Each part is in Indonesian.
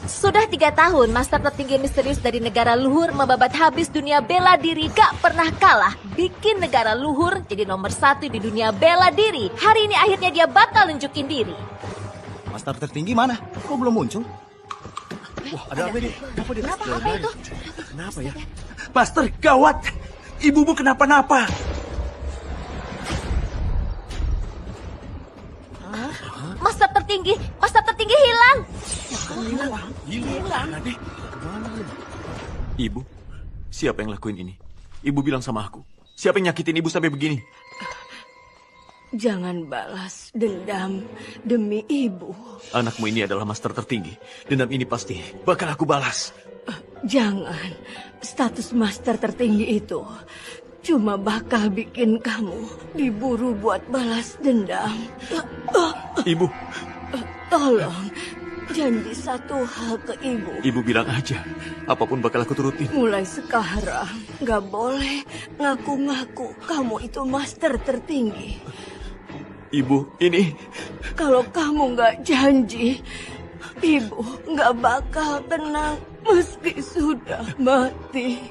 Sudah 3 tahun, master tertinggi misterius dari negara luhur membabat habis dunia bela diri gak pernah kalah. Bikin negara luhur jadi nomor 1 di dunia bela diri. Hari ini akhirnya dia batal nunjukin diri. Master tertinggi mana? Kok belum muncul? Wah, ada apa ini? Apa itu? Kenapa ya? Master, gawat! Ibumu kenapa-napa. Master tertinggi hilang. Hilang. Ibu, siapa yang lakuin ini? Ibu bilang sama aku. Siapa yang nyakitin ibu sampai begini? Jangan balas dendam demi ibu. Anakmu ini adalah master tertinggi. Dendam ini pasti bakal aku balas. Jangan. Status master tertinggi itu cuma bakal bikin kamu diburu buat balas dendam. Ibu, Tolong, janji satu hal ke ibu. ibu bilang aja. Apapun bakal aku turutin. Mulai sekarang, gak boleh ngaku-ngaku kamu itu master tertinggi. Ibu, ini... Kalau kamu gak janji, ibu gak bakal tenang meski sudah mati.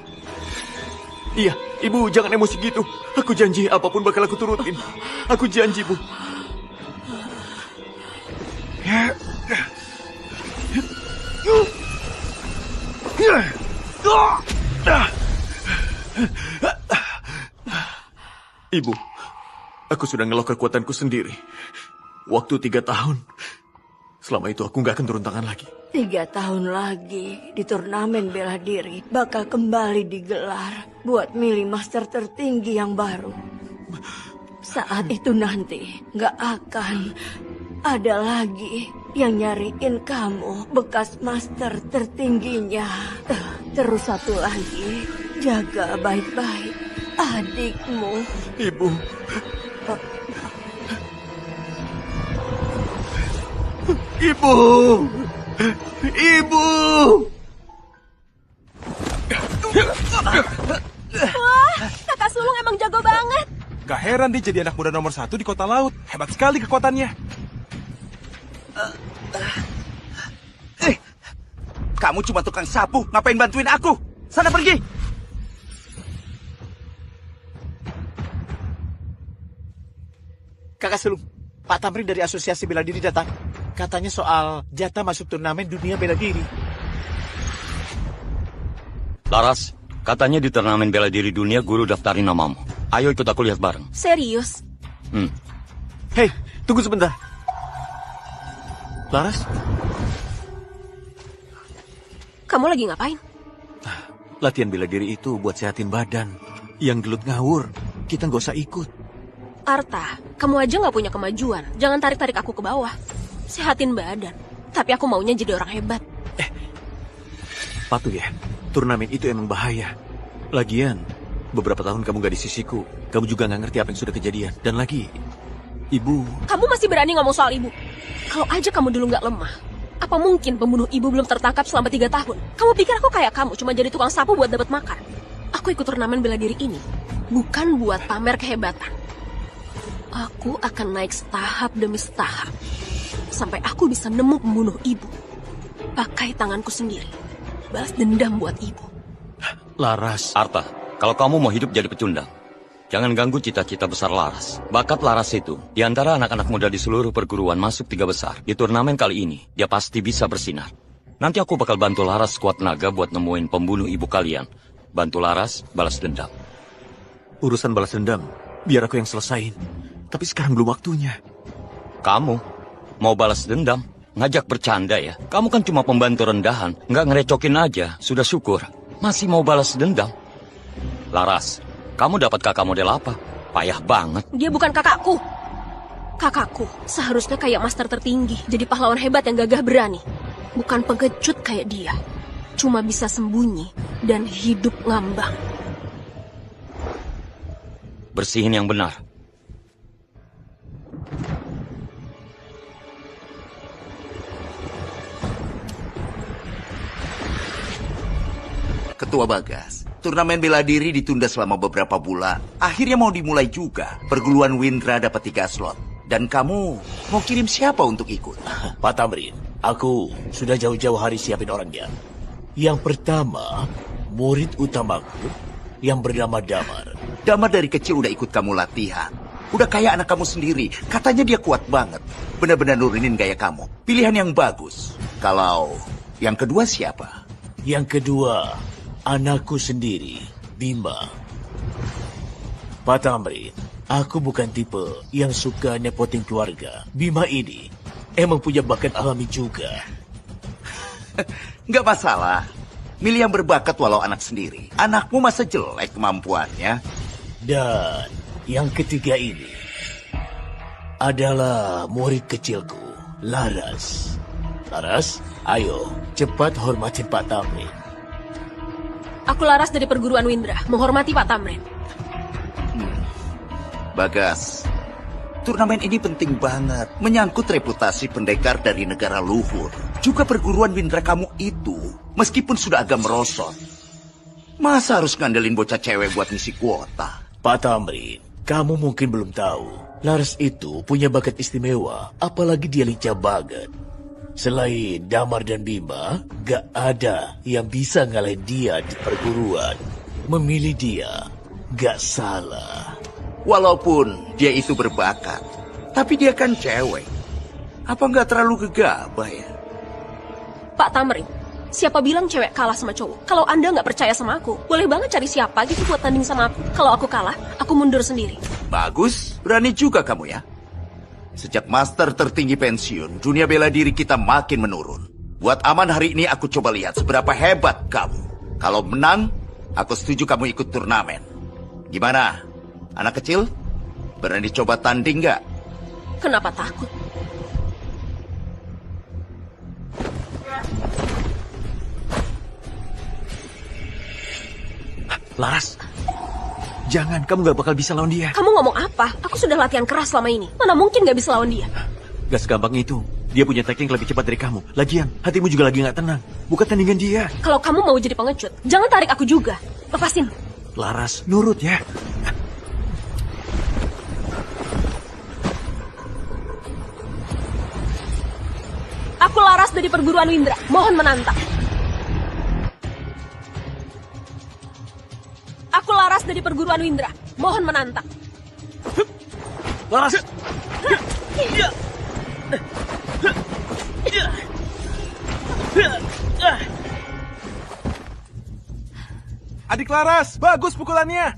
Iya, ibu jangan emosi gitu. Aku janji apapun bakal aku turutin. Aku janji, Bu. Ibu, aku sudah ngelok kekuatanku sendiri. Waktu 3 tahun. Selama itu aku nggak akan turun tangan lagi. 3 tahun lagi di turnamen bela diri bakal kembali digelar buat milih master tertinggi yang baru. Saat itu nanti gak akan ada lagi yang nyariin kamu bekas master tertingginya. Terus satu lagi, jaga baik-baik adikmu. Ibu. Ibu! Ibu! Wah, kakak sulung emang jago banget. Gak heran dia jadi anak muda nomor 1 di kota laut. Hebat sekali kekuatannya. Kamu cuma tukang sapu, ngapain bantuin aku? Sana pergi! Kakak Sulung, Pak Tamrin dari Asosiasi Bela Diri datang. Katanya soal jatah masuk turnamen dunia bela diri. Laras, katanya di turnamen bela diri dunia guru daftarin namamu. Ayo ikut aku lihat bareng. Serius? Hei, tunggu sebentar. Laras? Kamu lagi ngapain? Latihan bela diri itu buat sehatin badan. Yang gelut ngawur, kita nggak usah ikut. Arta, kamu aja gak punya kemajuan. Jangan tarik-tarik aku ke bawah. Sehatin badan. Tapi aku maunya jadi orang hebat. Patuh ya, turnamen itu emang bahaya. Lagian, beberapa tahun kamu gak di sisiku. Kamu juga gak ngerti apa yang sudah kejadian. Dan lagi, ibu... Kamu masih berani ngomong soal ibu? Kalau aja kamu dulu gak lemah, apa mungkin pembunuh ibu belum tertangkap selama 3 tahun? Kamu pikir aku kayak kamu, cuma jadi tukang sapu buat dapat makan? Aku ikut turnamen bela diri ini, bukan buat pamer kehebatan. Aku akan naik setahap demi setahap. Sampai aku bisa nemu pembunuh ibu. Pakai tanganku sendiri. Balas dendam buat ibu. Laras. Arta, kalau kamu mau hidup jadi pecundang, jangan ganggu cita-cita besar Laras. Bakat Laras itu, di antara anak-anak muda di seluruh perguruan masuk 3 besar. Di turnamen kali ini, dia pasti bisa bersinar. Nanti aku bakal bantu Laras sekuat tenaga buat nemuin pembunuh ibu kalian. Bantu Laras balas dendam. Urusan balas dendam, biar aku yang selesain. Tapi sekarang belum waktunya. Kamu mau balas dendam? Ngajak bercanda ya? Kamu kan cuma pembantu rendahan, nggak ngerecokin aja, sudah syukur. Masih mau balas dendam? Laras, kamu dapat kakak model apa? Payah banget. Dia bukan kakakku. Kakakku seharusnya kayak master tertinggi, jadi pahlawan hebat yang gagah berani. Bukan pengecut kayak dia. Cuma bisa sembunyi dan hidup ngambang. Bersihin yang benar. Ketua Bagas, turnamen bela diri ditunda selama beberapa bulan. Akhirnya mau dimulai juga. Perguruan Windra dapat 3 slot. Dan kamu mau kirim siapa untuk ikut? Pak Tamrin, aku sudah jauh-jauh hari siapin orangnya. Yang pertama, murid utamaku yang bernama Damar. Damar dari kecil udah ikut kamu latihan. Udah kayak anak kamu sendiri. Katanya dia kuat banget. Benar-benar nurunin gaya kamu. Pilihan yang bagus. Kalau yang kedua siapa? Yang kedua, anakku sendiri, Bima. Pak Tamrin, aku bukan tipe yang suka nepotin keluarga. Bima ini emang punya bakat alami juga. Nggak masalah. Milih yang berbakat walau anak sendiri. Anakmu masa jelek kemampuannya? Dan yang ketiga ini adalah murid kecilku, Laras. Laras, ayo cepat hormatin Pak Tamrin. Aku Laras dari perguruan Windra, menghormati Pak Tamrin. Bagas, turnamen ini penting banget. Menyangkut reputasi pendekar dari negara luhur. Juga perguruan Windra kamu itu, meskipun sudah agak merosot. Masa harus ngandelin bocah cewek buat ngisi kuota? Pak Tamrin, kamu mungkin belum tahu. Laras itu punya bakat istimewa, apalagi dia lincah banget. Selain Damar dan Bima, gak ada yang bisa ngalahin dia di perguruan. Memilih dia, gak salah. Walaupun dia itu berbakat, tapi dia kan cewek. Apa nggak terlalu gegabah ya? Pak Tamrin, siapa bilang cewek kalah sama cowok? Kalau Anda nggak percaya sama aku, boleh banget cari siapa gitu buat tanding sama aku. Kalau aku kalah, aku mundur sendiri. Bagus, berani juga kamu ya. Sejak master tertinggi pensiun, dunia bela diri kita makin menurun. Buat aman hari ini aku coba lihat seberapa hebat kamu. Kalau menang, aku setuju kamu ikut turnamen. Gimana? Anak kecil, berani coba tanding nggak? Kenapa takut? Laras, jangan, kamu gak bakal bisa lawan dia. Kamu ngomong apa? Aku sudah latihan keras selama ini. Mana mungkin gak bisa lawan dia? Gak segampang itu. Dia punya teknik lebih cepat dari kamu. Lagian, hatimu juga lagi gak tenang. Bukan tandingan dia. Kalau kamu mau jadi pengecut, jangan tarik aku juga. Lepasin. Laras, nurut ya. Aku Laras dari perguruan Windra. Mohon menantang. Aku Laras dari perguruan Windra. Mohon menantang. Laras! Adik Laras, bagus pukulannya.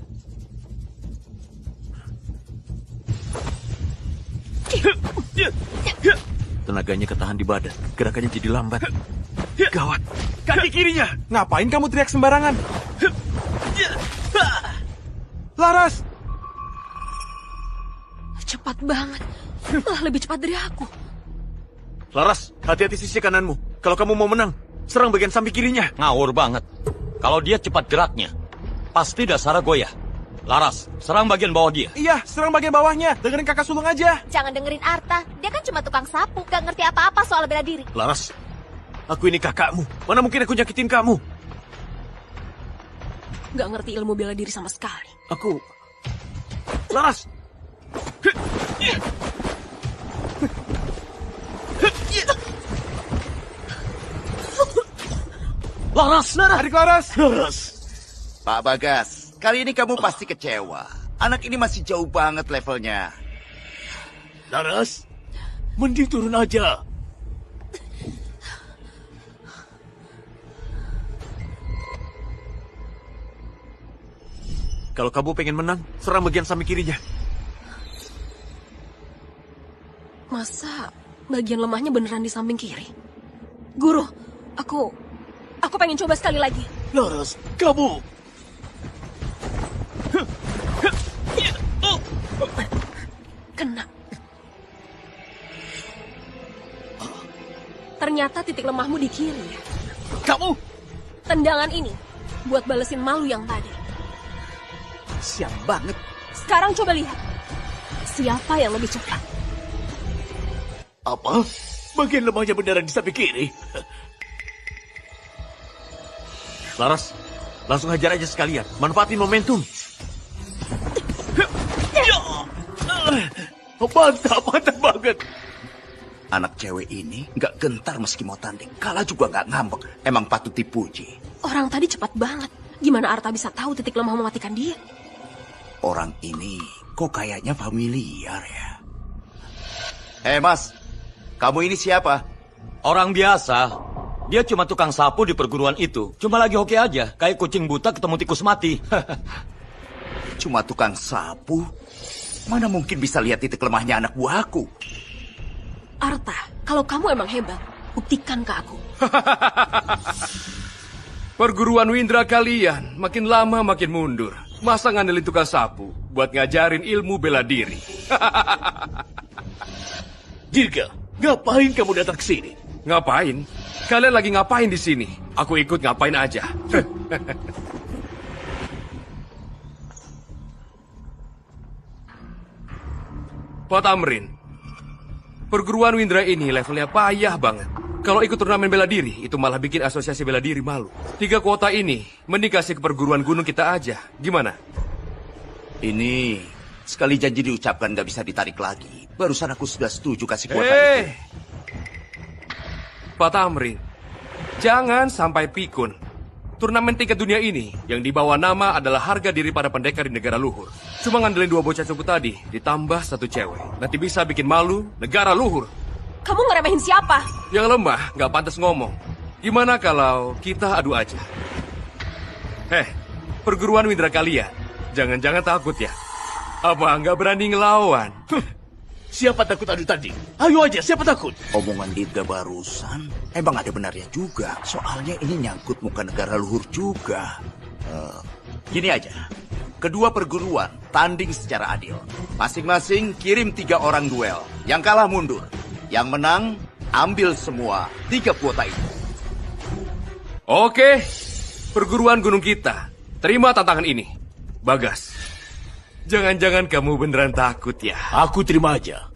Tenaganya ketahan di badan. Gerakannya jadi lambat. Gawat. Kaki kirinya. Ngapain kamu teriak sembarangan? Laras! Cepat banget. Malah lebih cepat dari aku. Laras, hati-hati sisi kananmu. Kalau kamu mau menang, serang bagian samping kirinya. Ngawur banget. Kalau dia cepat geraknya, pasti dasarnya goyah. Laras, serang bagian bawah dia. Iya, serang bagian bawahnya. Dengerin kakak sulung aja. Jangan dengerin Arta, dia kan cuma tukang sapu, gak ngerti apa-apa soal bela diri. Laras, aku ini kakakmu. Mana mungkin aku nyakitin kamu? Gak ngerti ilmu bela diri sama sekali. Aku... Laras! Laras! Adik Laras! Laras! Pak Bagas, kali ini kamu pasti kecewa. Anak ini masih jauh banget levelnya. Laras, mending turun aja. Kalau kamu pengen menang, serang bagian samping kirinya. Masa bagian lemahnya beneran di samping kiri? Guru, aku pengen coba sekali lagi. Laras, kamu... Kena. Ternyata titik lemahmu di kiri ya. Kamu... Tendangan ini buat balesin malu yang tadi. Siap banget. Sekarang coba lihat. Siapa yang lebih cepat? Apa? Bagian lemahnya beneran di samping kiri? Laras, langsung hajar aja sekalian. Manfaatin momentum. Mantap, mantap banget. Anak cewek ini nggak gentar meski mau tanding. Kalah juga nggak ngambek. Emang patut dipuji. Orang tadi cepat banget. Gimana Arta bisa tahu titik lemah mematikan dia? Orang ini kok kayaknya familiar ya. Hei mas, kamu ini siapa? Orang biasa. Dia cuma tukang sapu di perguruan itu. Cuma lagi hoki aja. Kayak kucing buta ketemu tikus mati. Cuma tukang sapu? Mana mungkin bisa lihat titik lemahnya anak buahku? Arta, kalau kamu emang hebat, buktikan ke aku. Perguruan Windra kalian makin lama makin mundur. Masa ngandelin tukang sapu buat ngajarin ilmu bela diri? Dirga, ngapain kamu datang ke sini? Ngapain? Kalian lagi ngapain di sini? Aku ikut ngapain aja. Pak Tamrin, perguruan Windra ini levelnya payah banget. Kalau ikut turnamen bela diri, itu malah bikin asosiasi bela diri malu. 3 kuota ini, mending kasih ke perguruan gunung kita aja. Gimana? Ini sekali janji diucapkan nggak bisa ditarik lagi. Barusan aku sudah setuju kasih kuota itu. Pak Tamrin, jangan sampai pikun. Turnamen tingkat dunia ini yang dibawa nama adalah harga diri para pendekar di negara luhur. Cuma ngandelin 2 bocah cupu tadi, ditambah 1 cewek. Nanti bisa bikin malu negara luhur. Kamu ngeremehin siapa? Yang lemah nggak pantas ngomong. Gimana kalau kita adu aja? Perguruan Windra kalian, jangan-jangan takut ya? Apa nggak berani ngelawan? Siapa takut adu tanding? Ayo aja, siapa takut? Omongan Dirga barusan, emang ada benarnya juga. Soalnya ini nyangkut muka negara luhur juga. Gini aja, kedua perguruan tanding secara adil. Masing-masing kirim 3 orang duel. Yang kalah mundur. Yang menang, ambil semua 3 kuota itu. Oke, perguruan gunung kita, terima tantangan ini. Bagas, jangan-jangan kamu beneran takut ya? Aku terima aja.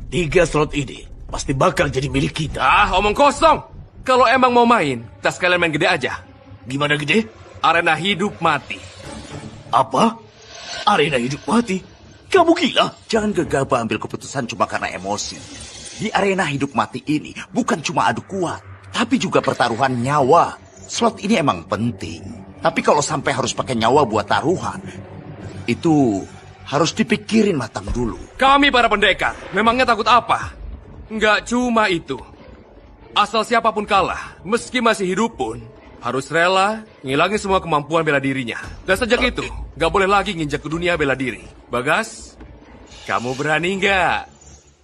3 slot ini pasti bakal jadi milik kita. Omong kosong. Kalau emang mau main, kita sekalian main gede aja. Gimana gede? Arena hidup mati. Apa? Arena hidup mati? Kamu gila? Jangan gegabah ambil keputusan cuma karena emosi. Di arena hidup mati ini bukan cuma adu kuat, tapi juga pertaruhan nyawa. Slot ini emang penting. Tapi kalau sampai harus pakai nyawa buat taruhan, itu harus dipikirin matang dulu. Kami para pendekar, memangnya takut apa? Nggak cuma itu. Asal siapapun kalah, meski masih hidup pun, harus rela ngilangin semua kemampuan bela dirinya. Dan sejak itu, nggak boleh lagi nginjak ke dunia bela diri. Bagas, kamu berani nggak?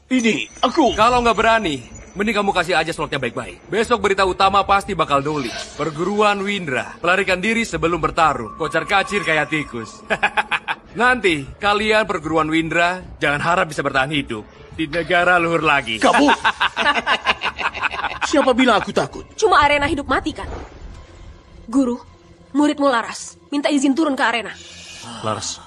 Ini, aku... Kalau nggak berani, mending kamu kasih aja slotnya baik-baik. Besok berita utama pasti bakal nulis. Perguruan Windra, pelarikan diri sebelum bertarung. Kocar kacir kayak tikus. Nanti, kalian perguruan Windra, jangan harap bisa bertahan hidup di negara luhur lagi. Kamu... Siapa bilang aku takut? Cuma arena hidup mati kan? Guru, muridmu Laras, minta izin turun ke arena. Laras,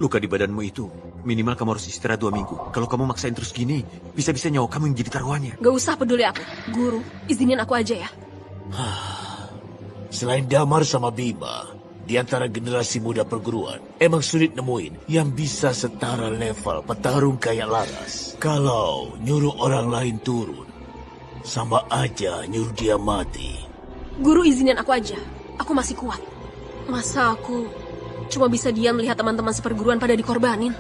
luka di badanmu itu minimal kamu harus istirahat 2 minggu. Kalau kamu maksain terus gini, bisa-bisa nyawa kamu yang jadi taruhannya. Gak usah peduli aku. Guru, izinin aku aja ya. Selain Damar sama Bima, di antara generasi muda perguruan, emang sulit nemuin yang bisa setara level petarung kayak Laras. Kalau nyuruh orang lain turun, sama aja nyuruh dia mati. Guru, izinin aku aja. Aku masih kuat. Masa aku cuma bisa diam melihat teman-teman seperguruan pada dikorbanin?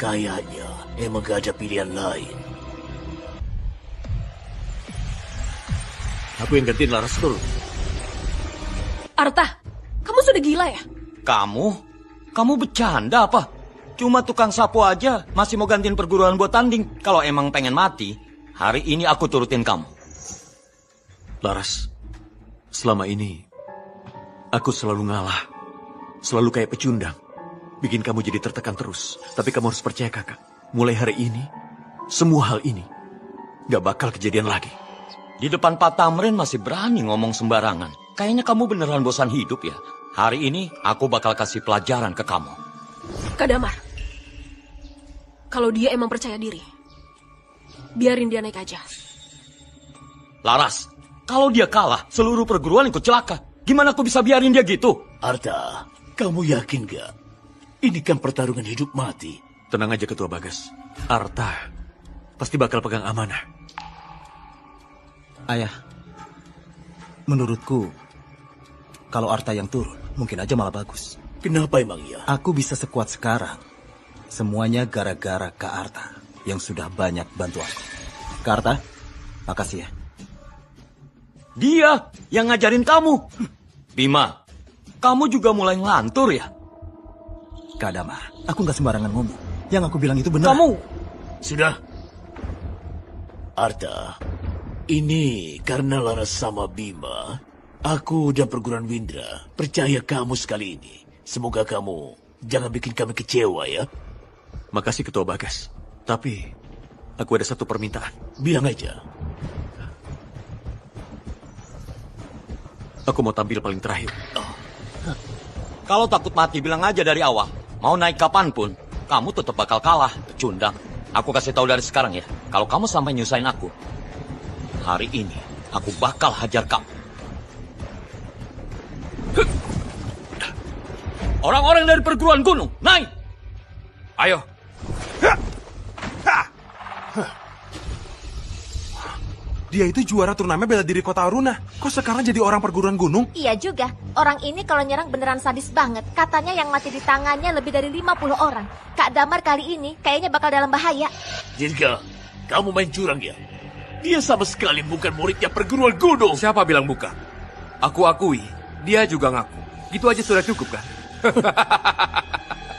Kayaknya emang gak ada pilihan lain. Aku yang gantiin Laras dulu. Arta, kamu sudah gila ya? Kamu? Kamu bercanda apa? Cuma tukang sapu aja masih mau gantiin perguruan buat tanding. Kalau emang pengen mati, hari ini aku turutin kamu. Laras, selama ini aku selalu ngalah. Selalu kayak pecundang. Bikin kamu jadi tertekan terus. Tapi kamu harus percaya kakak. Mulai hari ini, semua hal ini gak bakal kejadian lagi. Di depan Pak Tamrin masih berani ngomong sembarangan. Kayaknya kamu beneran bosan hidup ya. Hari ini aku bakal kasih pelajaran ke kamu. Kak Damar, kalau dia emang percaya diri, biarin dia naik aja. Laras, kalau dia kalah, seluruh perguruan ikut celaka. Gimana aku bisa biarin dia gitu? Arta, kamu yakin gak? Ini kan pertarungan hidup mati. Tenang aja Ketua Bagas. Arta pasti bakal pegang amanah. Ayah, menurutku kalau Arta yang turun, mungkin aja malah bagus. Kenapa emang ya? Aku bisa sekuat sekarang. Semuanya gara-gara Kak Arta yang sudah banyak bantu aku. Kak Arta, makasih ya. Dia yang ngajarin kamu. Bima, kamu juga mulai ngelantur ya? Kak Damar, aku nggak sembarangan ngomong. Yang aku bilang itu benar. Kamu... Sudah. Arta, ini karena Laras sama Bima, aku dan perguruan Windra percaya kamu sekali ini. Semoga kamu jangan bikin kami kecewa ya. Makasih Ketua Bagas. Tapi aku ada satu permintaan. Bilang aja. Aku mau tampil paling terakhir. Kalau takut mati bilang aja dari awal. Mau naik kapanpun, kamu tetap bakal kalah, pecundang. Aku kasih tahu dari sekarang ya. Kalau kamu sampai nyusahin aku, hari ini aku bakal hajar kamu. Orang-orang dari perguruan gunung, naik! Ayo. Dia itu juara turnamen bela diri kota Aruna. Kok sekarang jadi orang perguruan gunung? Iya juga. Orang ini kalau nyerang beneran sadis banget. Katanya yang mati di tangannya lebih dari 50 orang. Kak Damar kali ini kayaknya bakal dalam bahaya. Jirga, kamu main curang ya? Dia sama sekali bukan muridnya perguruan gunung. Siapa bilang bukan? Aku akui, dia juga ngaku. Gitu aja sudah cukup kan?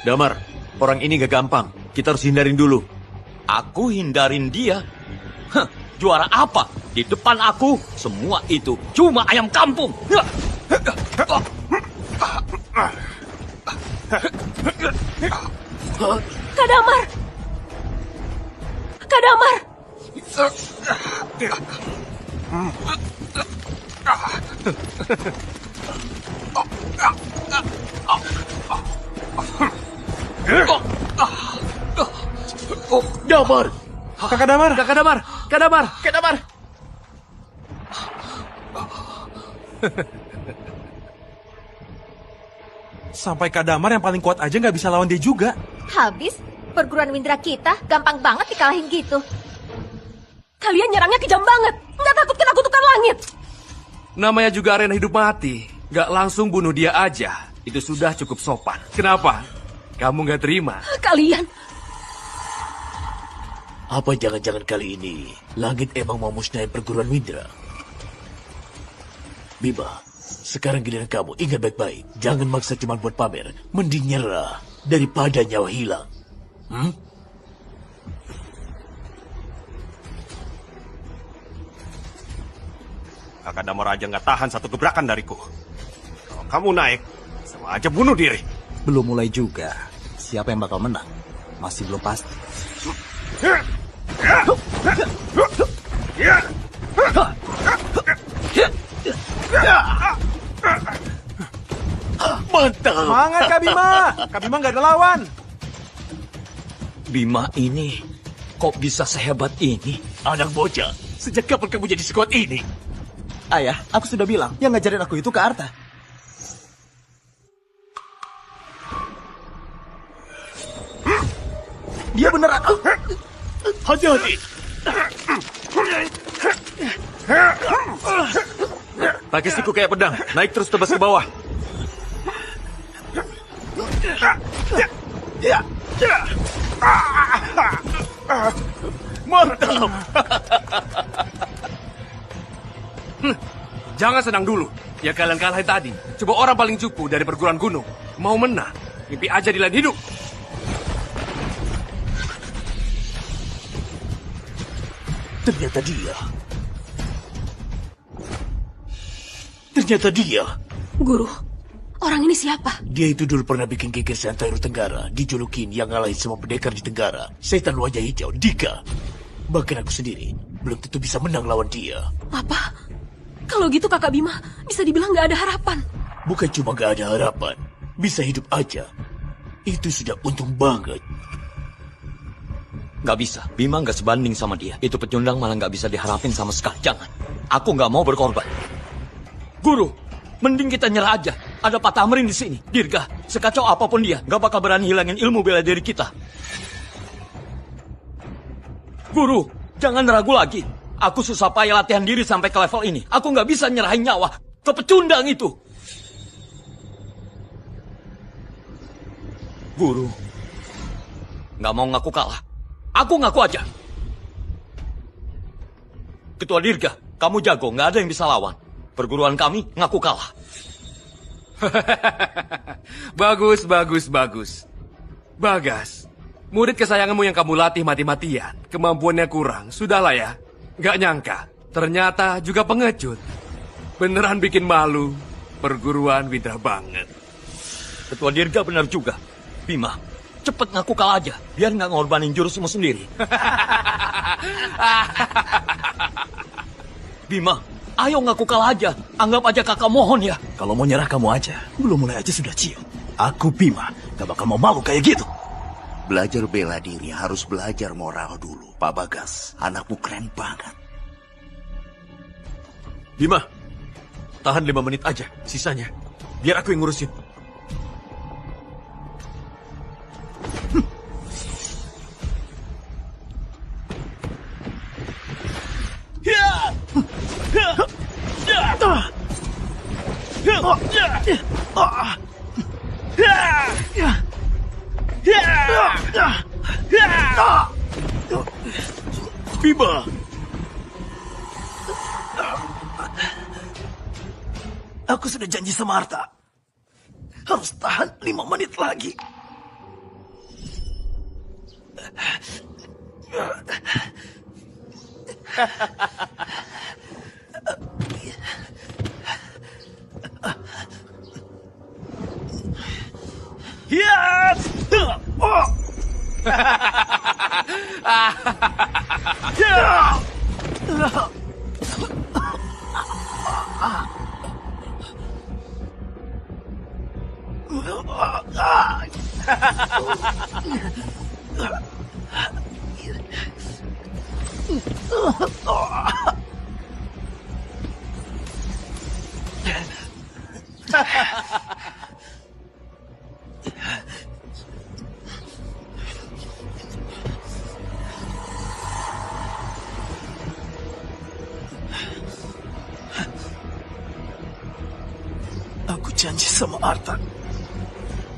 Damar, orang ini gak gampang. Kita harus hindarin dulu. Aku hindarin dia? Hah, juara apa? Di depan aku, semua itu cuma ayam kampung. Kak Damar! Kak Damar! Damar! Kakak Damar! Kakak Damar! Kak Damar! Kak Damar! Sampai Kak Damar yang paling kuat aja nggak bisa lawan dia juga. Habis, perguruan Windra kita gampang banget dikalahin gitu. Kalian nyerangnya kejam banget. Nggak takut kena kutukan langit. Namanya juga arena hidup mati. Nggak langsung bunuh dia aja. Itu sudah cukup sopan. Kenapa? Kamu nggak terima? Kalian... Apa jangan-jangan kali ini langit emang mau musnahin perguruan Windra? Bima, sekarang giliran kamu. Ingat baik-baik. Jangan maksa cuma buat pamer. Mending nyerah daripada nyawa hilang. Kakak Damar aja nggak tahan satu gebrakan dariku. Kalau kamu naik, sama aja bunuh diri. Belum mulai juga. Siapa yang bakal menang? Masih belum pasti. Mantap! Semangat Kak Bima! Kak Bima nggak ada lawan. Bima ini kok bisa sehebat ini? Anak bocah, sejak kapan kamu jadi sekuat ini? Ayah, aku sudah bilang, yang ngajarin aku itu Kak Arta. Dia beneran. Hati-hati. Pakai siku kayak pedang. Naik terus tebas ke bawah. Mantap. Jangan senang dulu. Ya kalian kalahin tadi. Coba orang paling cupu dari perguruan gunung. Mau menang. Mimpi aja di lain hidup. Ternyata dia. Guru, orang ini siapa? Dia itu dulu pernah bikin geger Santairu Tenggara, dijulukin yang ngalahin semua pendekar di Tenggara. Setan wajah hijau, Dika. Bahkan aku sendiri belum tentu bisa menang lawan dia. Apa? Kalau gitu Kakak Bima bisa dibilang nggak ada harapan. Bukan cuma gak ada harapan, bisa hidup aja. Itu sudah untung banget. Gak bisa, Bima gak sebanding sama dia. Itu pecundang malah gak bisa diharapin sama sekali. Jangan, aku gak mau berkorban. Guru, mending kita nyerah aja. Ada Pak Tamrin di sini. Dirga, sekacau apapun dia, gak bakal berani hilangin ilmu bela diri kita. Guru, jangan ragu lagi. Aku susah payah latihan diri sampai ke level ini. Aku nggak bisa nyerahin nyawa ke pecundang itu. Guru, nggak mau ngaku kalah. Aku ngaku aja. Ketua Dirga, kamu jago, nggak ada yang bisa lawan. Perguruan kami ngaku kalah. Bagus, bagus, bagus. Bagas, murid kesayanganmu yang kamu latih mati-matian, kemampuannya kurang, sudahlah ya. Nggak nyangka, ternyata juga pengecut. Beneran bikin malu, perguruan Widra banget. Ketua Dirga benar juga. Bima, cepet ngaku kalah aja, biar nggak ngorbanin jurusmu sendiri. Bima, ayo ngaku kalah aja. Anggap aja kakak mohon ya. Kalau mau nyerah kamu aja. Belum mulai aja sudah cium. Aku Bima, gak bakal mau malu kayak gitu. Belajar bela diri harus belajar moral dulu, Pak Bagas. Anakmu keren banget. Bima, tahan 5 menit aja. Sisanya, biar aku yang ngurusin. Bima, aku sudah janji sama Arta. Harus tahan 5 menit lagi. Aku janji sama Arta.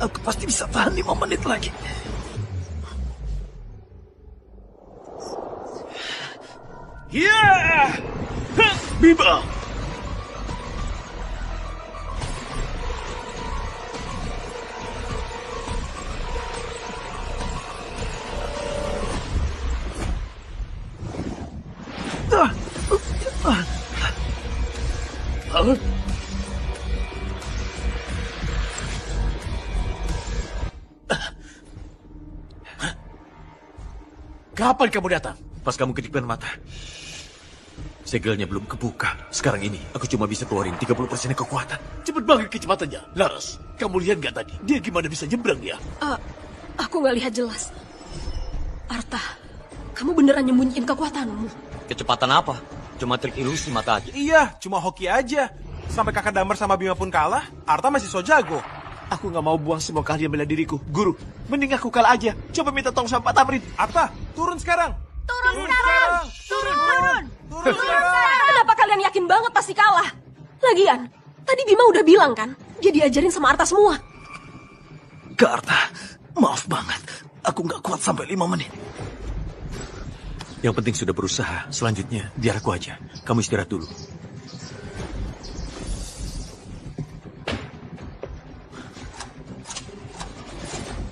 Aku pasti bisa tahan 5 menit lagi. Bima! Kapan kamu datang? Pas kamu kedipkan mata. Segelnya belum kebuka. Sekarang ini, aku cuma bisa keluarin 30% kekuatan. Cepet banget kecepatannya. Laras, kamu lihat gak tadi? Dia gimana bisa nyebrang ya? Aku nggak lihat jelas. Arta, kamu beneran nyembunyiin kekuatanmu? Kecepatan apa? Cuma trik ilusi mata aja. Iya, cuma hoki aja. Sampai kakak Damar sama Bima pun kalah, Arta masih so jago. Aku nggak mau buang semua keahlian bela diriku. Guru, mending aku kalah aja. Coba minta tolong sama Pak Tamrin. Arta, turun sekarang. Turun sekarang. Turun sekarang. Kenapa kalian yakin banget pasti kalah? Lagian, tadi Bima udah bilang kan, dia diajarin sama Arta semua. Kak Arta, maaf banget. Aku nggak kuat sampai 5 menit. Yang penting sudah berusaha. Selanjutnya, biar aku aja. Kamu istirahat dulu.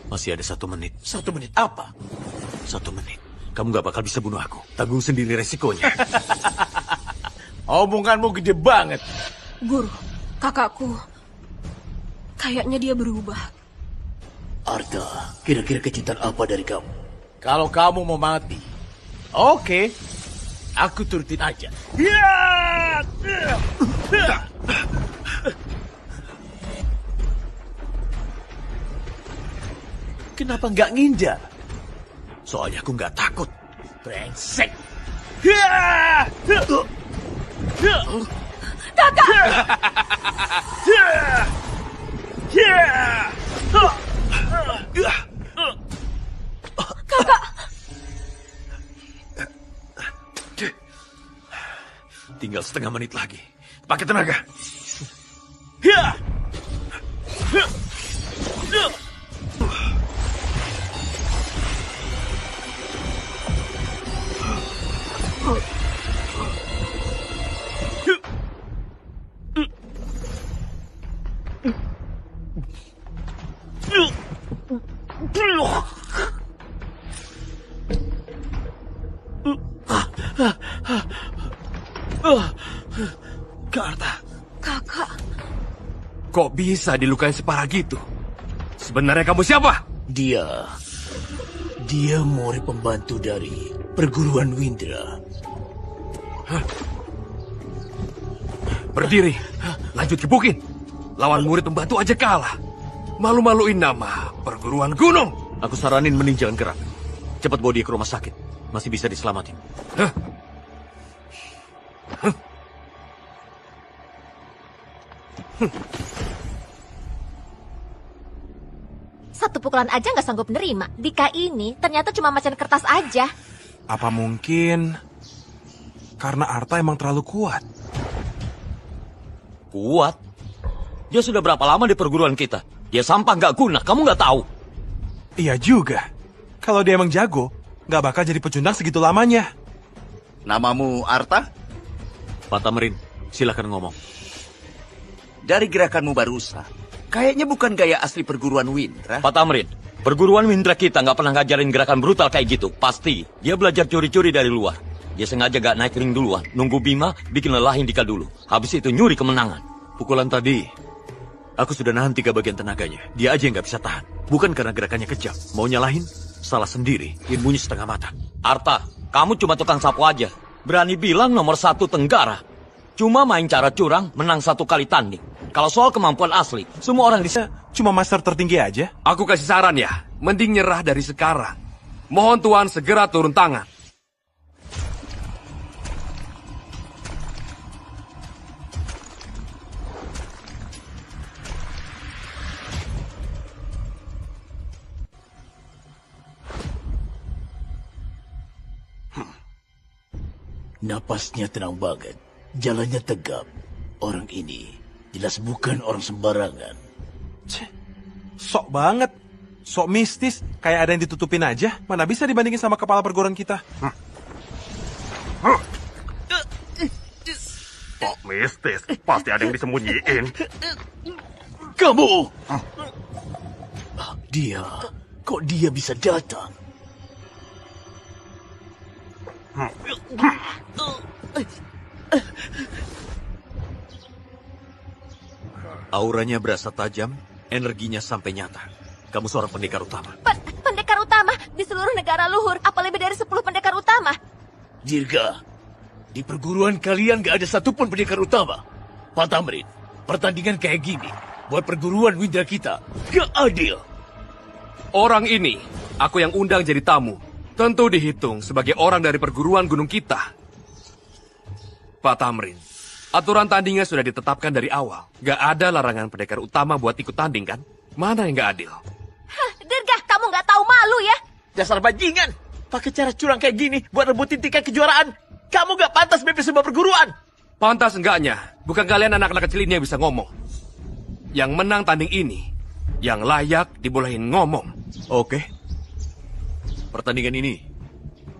Masih ada 1 menit. 1 menit apa? 1 menit. Kamu gak bakal bisa bunuh aku. Tanggung sendiri resikonya. Omonganmu gede banget. Guru, kakakku, kayaknya dia berubah. Arta, kira-kira kejutan apa dari kamu? Kalau kamu mau mati, oke, aku turutin aja. Kenapa nggak nginjar? Soalnya aku nggak takut. Brengsek. Kakak! Tinggal setengah menit lagi. Pakai tenaga. Karta. Kakak. Kok bisa dilukai separah gitu? Sebenarnya kamu siapa? Dia murid pembantu dari perguruan Windra. Berdiri, lanjut gebukin. Lawan murid pembantu aja kalah. Malu-maluin nama perguruan gunung. Aku saranin mending jangan gerak. Cepat bawa dia ke rumah sakit. Masih bisa diselamatin. Satu pukulan aja nggak sanggup nerima. Dika ini ternyata cuma macan kertas aja. Apa mungkin karena Arta emang terlalu kuat? Kuat? Dia sudah berapa lama di perguruan kita? Dia sampah nggak guna, kamu nggak tahu? Iya juga. Kalau dia emang jago, nggak bakal jadi pecundang segitu lamanya. Namamu Arta? Pak Tamrin, silakan ngomong. Dari gerakanmu barusan, kayaknya bukan gaya asli perguruan Windra. Pak Tamrin, perguruan Windra kita nggak pernah ngajarin gerakan brutal kayak gitu. Pasti, dia belajar curi-curi dari luar. Dia sengaja gak naik ring duluan, nunggu Bima bikin lelahin Dika dulu. Habis itu nyuri kemenangan. Pukulan tadi, aku sudah nahan 3 bagian tenaganya. Dia aja yang gak bisa tahan. Bukan karena gerakannya kejam. Mau nyalahin, salah sendiri. Ilmunya setengah mata. Arta, kamu cuma tukang sapu aja. Berani bilang nomor 1 Tenggara. Cuma main cara curang, menang 1 kali tanding. Kalau soal kemampuan asli, semua orang di cuma master tertinggi aja. Aku kasih saran ya, mending nyerah dari sekarang. Mohon Tuan segera turun tangan. Napasnya tenang banget, jalannya tegap. Orang ini jelas bukan orang sembarangan. Sok banget. Sok mistis, kayak ada yang ditutupin aja. Mana bisa dibandingin sama kepala perguruan kita. Sok mistis, pasti ada yang disembunyiin. Kamu! Kok dia bisa datang? Auranya berasa tajam, energinya sampai nyata. Kamu seorang pendekar utama. Pendekar utama di seluruh negara luhur, apa lebih dari 10 pendekar utama? Dirga, di perguruan kalian gak ada satupun pendekar utama. Pak Tamrin, pertandingan kayak gini buat perguruan Windra kita gak adil. Orang ini, aku yang undang jadi tamu. Tentu dihitung sebagai orang dari perguruan gunung kita. Pak Tamrin, aturan tandingnya sudah ditetapkan dari awal. Gak ada larangan pendekar utama buat ikut tanding kan? Mana yang gak adil? Dirga, kamu nggak tahu malu ya? Dasar bajingan, pakai cara curang kayak gini buat rebutin tiket kejuaraan. Kamu gak pantas mimpin sebuah perguruan. Pantas enggaknya, bukan kalian anak-anak kecil ini yang bisa ngomong. Yang menang tanding ini, yang layak dibolehin ngomong. Oke. Pertandingan ini,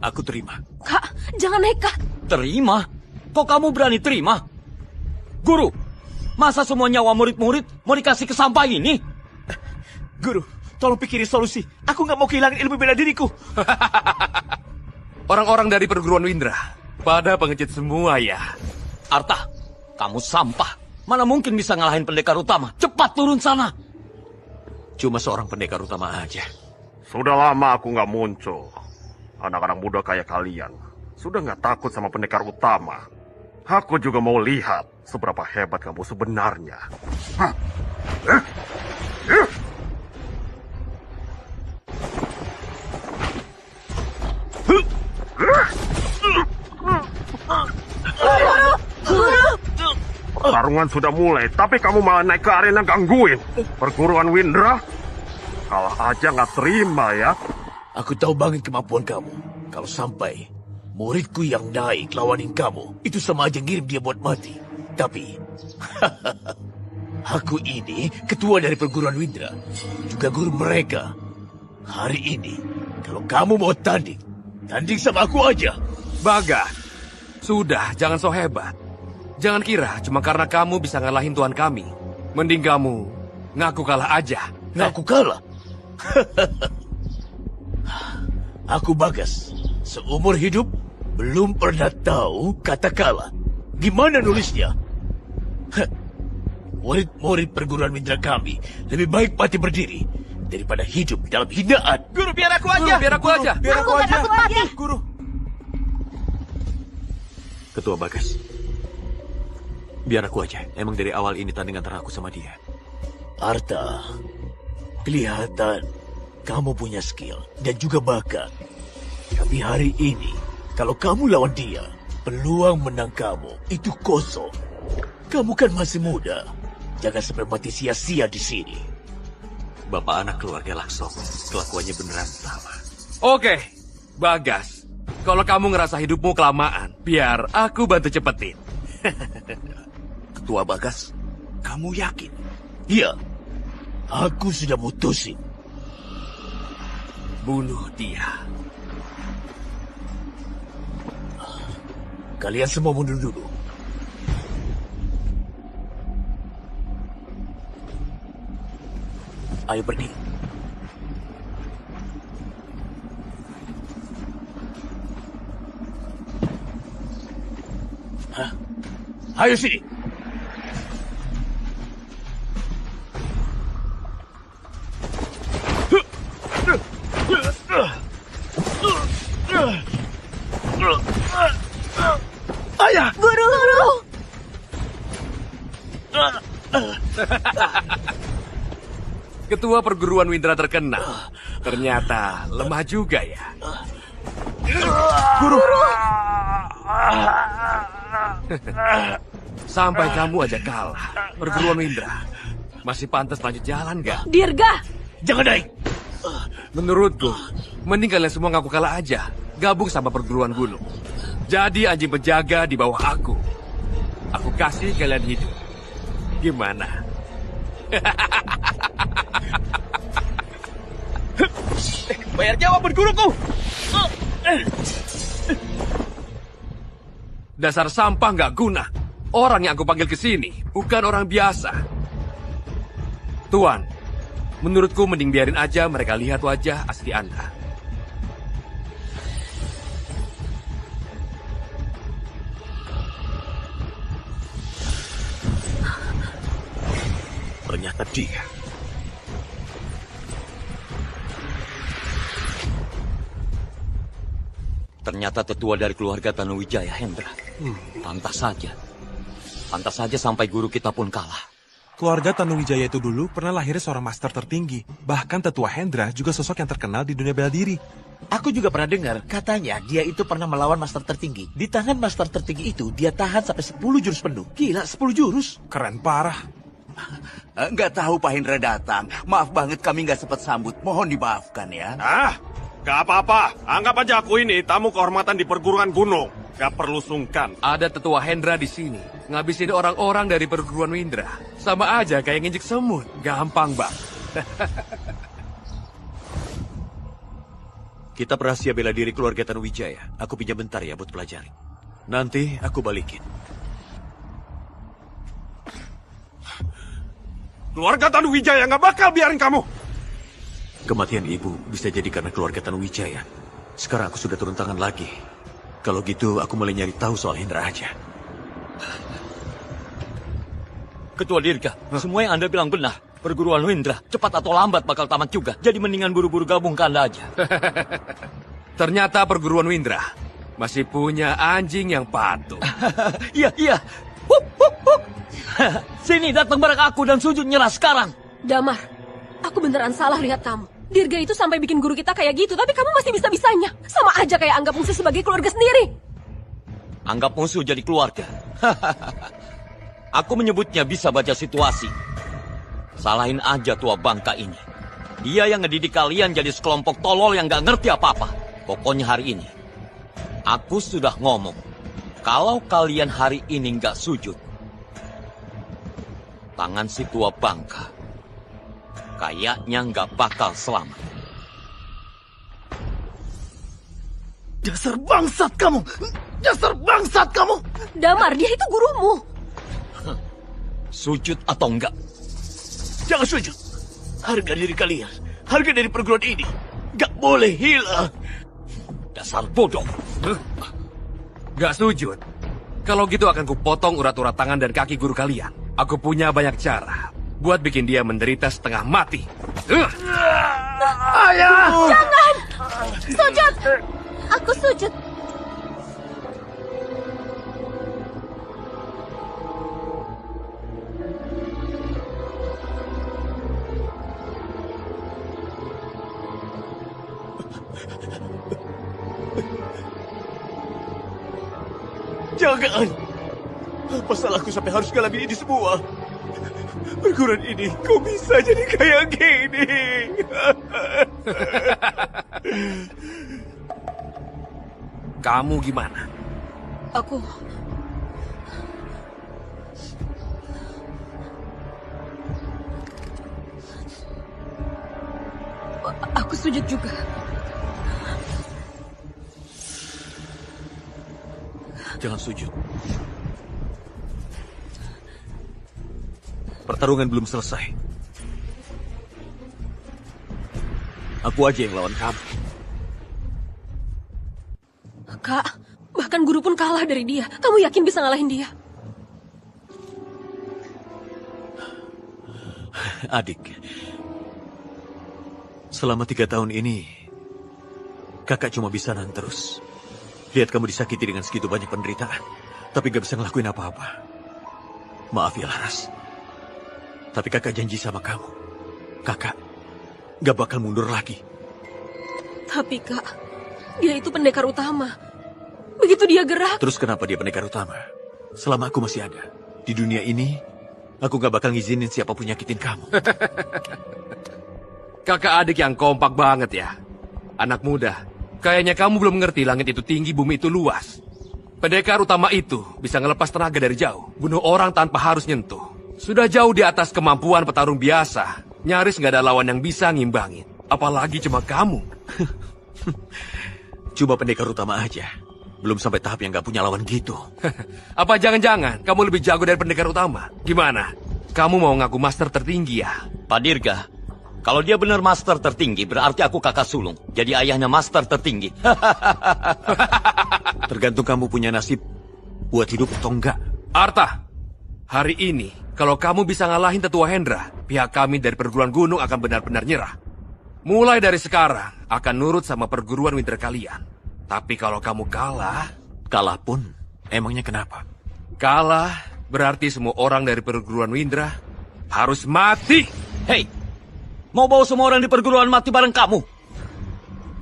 aku terima. Kak, jangan nekat. Terima? Kok kamu berani terima? Guru, masa semua nyawa murid-murid mau dikasih ke sampah ini? Guru, tolong pikirin solusi. Aku gak mau kehilangan ilmu bela diriku. Orang-orang dari perguruan Windra, pada pengecut semua ya. Arta, kamu sampah. Mana mungkin bisa ngalahin pendekar utama? Cepat turun sana. Cuma seorang pendekar utama aja. Sudah lama aku nggak muncul. Anak-anak muda kayak kalian sudah nggak takut sama pendekar utama. Aku juga mau lihat seberapa hebat kamu sebenarnya. Pertarungan sudah mulai, tapi kamu malah naik ke arena gangguin. Perguruan Windra? Kalah aja nggak terima ya. Aku tahu banget kemampuan kamu. Kalau sampai muridku yang naik lawanin kamu, itu sama aja ngirim dia buat mati. Tapi, aku ini ketua dari perguruan Windra, juga guru mereka. Hari ini, kalau kamu mau tanding sama aku aja. Bagas, sudah, jangan so hebat. Jangan kira cuma karena kamu bisa ngalahin tuan kami. Mending kamu ngaku kalah aja. Ngaku kalah? Aku Bagas, seumur hidup belum pernah tahu kata kalah. Gimana nulisnya? Murid-murid perguruan Windra kami lebih baik mati berdiri daripada hidup dalam hinaan. Guru, biar aku aja. Biar aku aja. Biar aku aja. Guru. Ketua Bagas. Biar aku aja. Emang dari awal ini tanding antara aku sama dia. Arta, kelihatan kamu punya skill dan juga bakat. Tapi hari ini, kalau kamu lawan dia, peluang menang kamu itu kosong. Kamu kan masih muda. Jangan sampai mati sia-sia di sini. Bapak anak keluarga Laksom, kelakuannya beneran sama. Oke, Bagas. Kalau kamu ngerasa hidupmu kelamaan, biar aku bantu cepetin. Ketua Bagas, kamu yakin? Iya, aku sudah mutusin. Bunuh dia. Kalian semua mundur dulu. Ayo pergi. Hah? Ayo sini. Ayah! Guru! Ketua perguruan Windra terkenal. Ternyata lemah juga ya. Guru! Sampai kamu aja kalah. Perguruan Windra masih pantas lanjut jalan gak? Dirga! Jangan naik! Menurutku, mending kalian semua ngaku kalah aja. Gabung sama perguruan gunung. Jadi anjing penjaga di bawah aku. Aku kasih kalian hidup. Gimana? Bayar jawaban guruku! Dasar sampah nggak guna. Orang yang aku panggil ke sini bukan orang biasa. Tuan, menurutku mending biarin aja mereka lihat wajah asli Anda. Ternyata dia. Ternyata tetua dari keluarga Tanuwijaya, Hendra. Pantas saja. Pantas saja sampai guru kita pun kalah. Keluarga Tanuwijaya itu dulu pernah lahirnya seorang master tertinggi. Bahkan tetua Hendra juga sosok yang terkenal di dunia bela diri. Aku juga pernah dengar, katanya dia itu pernah melawan master tertinggi. Di tangan master tertinggi itu, dia tahan sampai 10 jurus penuh. Gila, 10 jurus? Keren parah. Nggak tahu Pak Hendra datang. Maaf banget kami nggak sempat sambut. Mohon dimaafkan ya. Gak apa-apa. Anggap aja aku ini tamu kehormatan di perguruan gunung. Gak perlu sungkan. Ada tetua Hendra di sini. Ngabisin orang-orang dari perguruan Windra. Sama aja kayak nginjek semut. Gampang, Bang. Kita rahasia bela diri keluarga Tanuwijaya. Aku pinjam bentar ya buat pelajari. Nanti aku balikin. Keluarga Tanuwijaya nggak bakal biarin kamu. Kematian ibu bisa jadi karena keluarga Tanuwijaya. Sekarang aku sudah turun tangan lagi. Kalau gitu aku mulai nyari tahu soal Hendra aja. Ketua Dirga, semua yang Anda bilang benar. Perguruan Windra, cepat atau lambat bakal tamat juga. Jadi mendingan buru-buru gabung ke Anda aja. Ternyata perguruan Windra masih punya anjing yang patuh. Iya. Hup, hup, hup. Sini, datang bareng aku dan sujud nyerah sekarang. Damar, aku beneran salah lihat kamu. Dirga itu sampai bikin guru kita kayak gitu, tapi kamu masih bisa-bisanya. Sama aja kayak anggap musuh sebagai keluarga sendiri. Anggap musuh jadi keluarga. Aku menyebutnya bisa baca situasi. Salahin aja tua bangka ini. Dia yang ngedidik kalian jadi sekelompok tolol yang gak ngerti apa-apa. Pokoknya hari ini, Aku sudah ngomong, kalau kalian hari ini nggak sujud, tangan si tua bangka kayaknya nggak bakal selamat. Dasar bangsat kamu! Dasar bangsat kamu! Damar, dia itu gurumu. Sujud atau enggak? Jangan sujud. Harga diri kalian, harga dari perguruan ini, gak boleh hilang. Dasar bodoh. Gak sujud. Kalau gitu akan kupotong urat-urat tangan dan kaki guru kalian. Aku punya banyak cara buat bikin dia menderita setengah mati. Ayah! Jangan! Sujud! Aku sujud. Jangan! Apa salahku sampai harus ngalamin ini semua? Perguruan ini kok bisa jadi kayak gini? Kamu gimana? Aku sujud juga. Jangan sujud. Pertarungan belum selesai. Aku aja yang lawan kamu. Kak, bahkan guru pun kalah dari dia. Kamu yakin bisa ngalahin dia? Adik, selama 3 tahun ini, kakak cuma bisa nahan terus. Lihat kamu disakiti dengan segitu banyak penderitaan, tapi gak bisa ngelakuin apa-apa. Maaf ya Laras, tapi kakak janji sama kamu, kakak gak bakal mundur lagi. Tapi Kak, dia itu pendekar utama. Begitu dia gerak... Terus kenapa dia pendekar utama? Selama aku masih ada di dunia ini, aku gak bakal ngizinin siapapun nyakitin kamu. Kakak adik yang kompak banget ya. Anak muda, kayaknya kamu belum mengerti langit itu tinggi, bumi itu luas. Pendekar utama itu bisa ngelepas tenaga dari jauh, bunuh orang tanpa harus nyentuh. Sudah jauh di atas kemampuan petarung biasa. Nyaris nggak ada lawan yang bisa ngimbangin. Apalagi cuma kamu. Cuma pendekar utama aja. Belum sampai tahap yang gak punya lawan gitu. Apa jangan-jangan kamu lebih jago dari pendekar utama? Gimana? Kamu mau ngaku master tertinggi ya? Pak Dirga, kalau dia benar master tertinggi, berarti aku kakak sulung. Jadi ayahnya master tertinggi. Tergantung kamu punya nasib buat hidup atau enggak. Arta, hari ini kalau kamu bisa ngalahin Tetua Hendra, pihak kami dari perguruan gunung akan benar-benar nyerah. Mulai dari sekarang akan nurut sama perguruan winter kalian. Tapi kalau kamu kalah... Kalah pun, emangnya kenapa? Kalah berarti semua orang dari perguruan Windra harus mati. Hei, mau bawa semua orang di perguruan mati bareng kamu?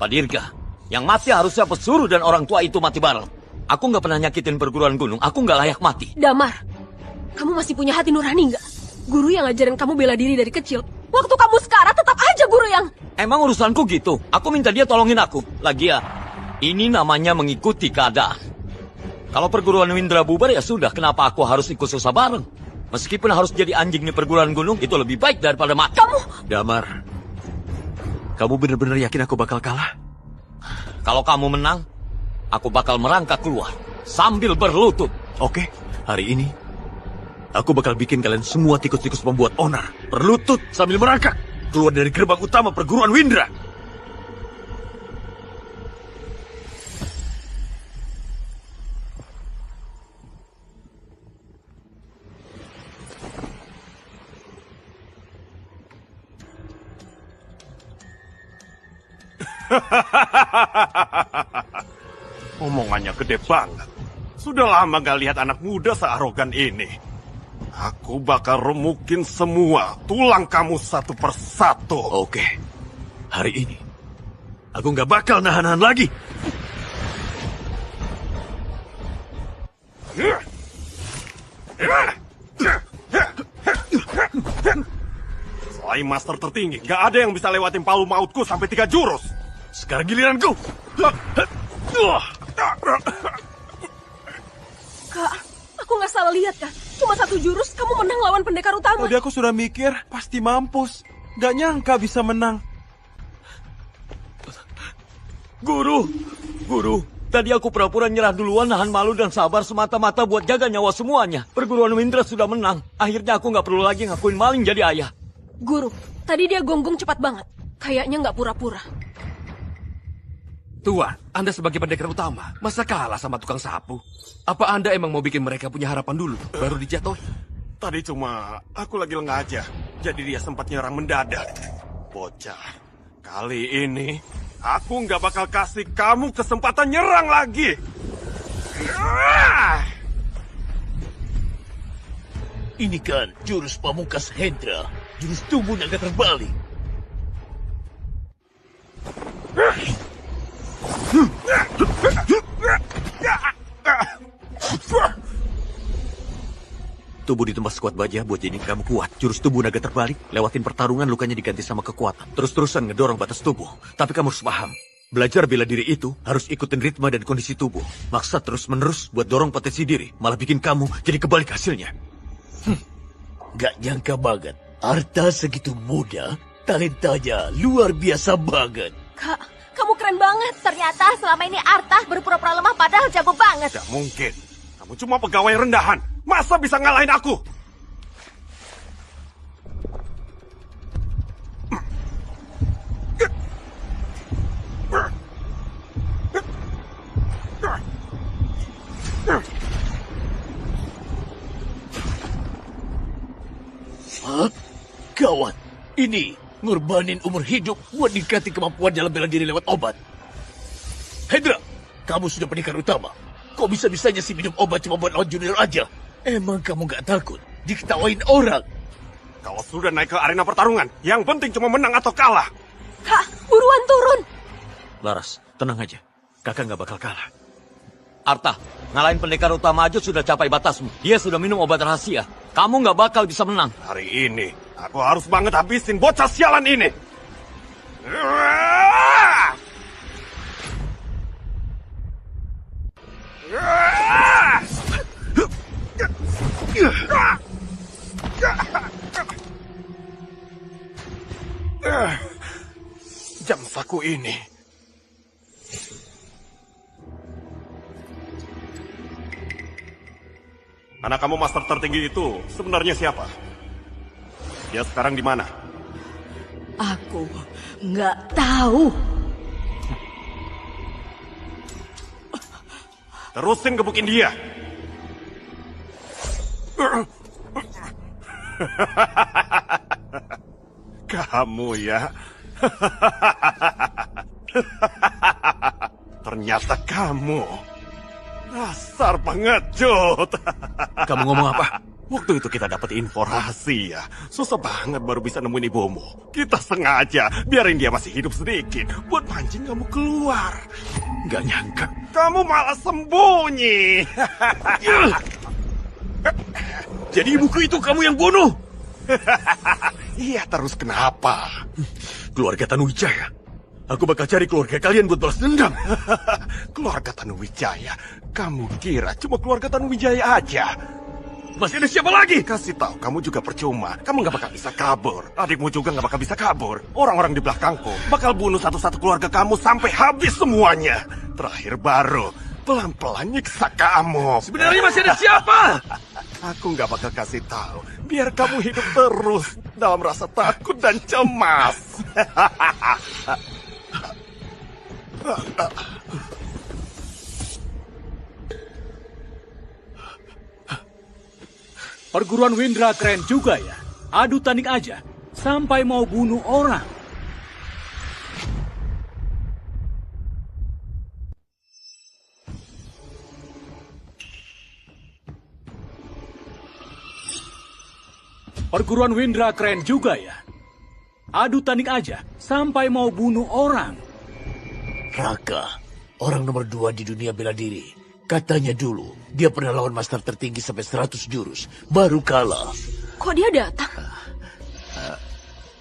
Pak Dirga, yang mati harusnya pesuruh dan orang tua itu mati bareng. Aku nggak pernah nyakitin perguruan gunung, aku nggak layak mati. Damar, kamu masih punya hati nurani nggak? Guru yang ngajarin kamu bela diri dari kecil. Waktu kamu sekarang tetap aja guru yang... Emang urusanku gitu? Aku minta dia tolongin aku. Lagi ya, ini namanya mengikuti keadaan. Kalau perguruan Windra bubar ya sudah, kenapa aku harus ikut susah bareng? Meskipun harus jadi anjing di perguruan gunung, itu lebih baik daripada mati. Damar, kamu benar-benar yakin aku bakal kalah? Kalau kamu menang, aku bakal merangkak keluar sambil berlutut. Oke, hari ini aku bakal bikin kalian semua tikus-tikus pembuat onar berlutut sambil merangkak keluar dari gerbang utama perguruan Windra. Omongannya gede banget. Sudah lama gak lihat anak muda searogan ini. Aku bakal remukin semua tulang kamu satu persatu. Oke, hari ini aku nggak bakal nahan-nahan lagi. Selain master tertinggi, gak ada yang bisa lewatin palu mautku sampai 3 jurus. Sekarang giliranku. Kak, aku nggak salah lihat kan? Cuma 1 jurus, kamu menang lawan pendekar utama. Tadi aku sudah mikir, pasti mampus. Gak nyangka bisa menang. Guru, tadi aku pura-pura nyerah duluan, nahan malu dan sabar semata-mata buat jaga nyawa semuanya. Perguruan Windra sudah menang. Akhirnya aku nggak perlu lagi ngakuin maling jadi ayah. Guru, tadi dia gonggong cepat banget. Kayaknya nggak pura-pura. Tuan, Anda sebagai pendekar utama, masa kalah sama tukang sapu? Apa Anda emang mau bikin mereka punya harapan dulu, baru dijatuhin? Tadi cuma aku lagi lengah aja, jadi dia sempat nyerang mendadak. Bocah, kali ini aku nggak bakal kasih kamu kesempatan nyerang lagi. Ini kan jurus pamungkas Hendra, jurus tubuh naga terbalik. Tubuh di tempat sekuat baja buat jadi kamu kuat. Jurus tubuh naga terbalik, lewatin pertarungan lukanya diganti sama kekuatan. Terus-terusan ngedorong batas tubuh. Tapi kamu harus paham, belajar bela diri itu harus ikutin ritme dan kondisi tubuh. Maksa terus-menerus buat dorong potensi diri, malah bikin kamu jadi kebalik hasilnya. Gak nyangka banget, Arta segitu muda, talentanya luar biasa banget. Kak, kamu keren banget. Ternyata selama ini Arta berpura-pura lemah padahal jago banget. Gak mungkin, kamu cuma pegawai rendahan. Masa bisa ngalahin aku? Hah? Gawat, ini ngorbanin umur hidup buat ningkatin kemampuan dalam bela diri lewat obat. Hendra, kamu sudah pendekar utama. Kok bisa-bisanya sih minum obat cuma buat lawan junior aja? Emang kamu gak takut diketawain orang? Kalau sudah naik ke arena pertarungan, yang penting cuma menang atau kalah. Kak, buruan turun. Laras, tenang aja. Kakak gak bakal kalah. Arta, ngalahin pendekar utama aja sudah capai batasmu. Dia sudah minum obat rahasia. Kamu nggak bakal bisa menang. Hari ini, aku harus banget habisin bocah sialan ini. Jam saku ini. Anak kamu master tertinggi itu sebenarnya siapa? Dia sekarang di mana? Aku nggak tahu. Terusin gebukin dia. Kamu ya. Ternyata kamu. Dasar pengecut. Kamu ngomong apa? Waktu itu kita dapat info rahasia. Susah banget baru bisa nemuin ibumu. Kita sengaja biarin dia masih hidup sedikit buat mancing kamu keluar. Gak nyangka. Kamu malah sembunyi. Jadi ibuku itu kamu yang bunuh? Iya, terus kenapa? Keluarga Tanuwijaya. Aku bakal cari keluarga kalian buat balas dendam. Keluarga Tanuwijaya? Kamu kira cuma keluarga Tanuwijaya aja? Masih ada siapa lagi? Kasih tahu, kamu juga percuma. Kamu nggak bakal bisa kabur. Adikmu juga nggak bakal bisa kabur. Orang-orang di belakangku bakal bunuh satu-satu keluarga kamu sampai habis semuanya. Terakhir baru pelan-pelan nyiksa kamu. Sebenarnya masih ada siapa? Aku nggak bakal kasih tahu. Biar kamu hidup terus dalam rasa takut dan cemas. Perguruan Windra keren juga ya. Adu tanding aja, sampai mau bunuh orang. Perguruan Windra keren juga ya. Adu tanding aja, sampai mau bunuh orang. Raka, orang nomor 2 di dunia bela diri. Katanya dulu, dia pernah lawan master tertinggi sampai 100 jurus, baru kalah. Kok dia datang?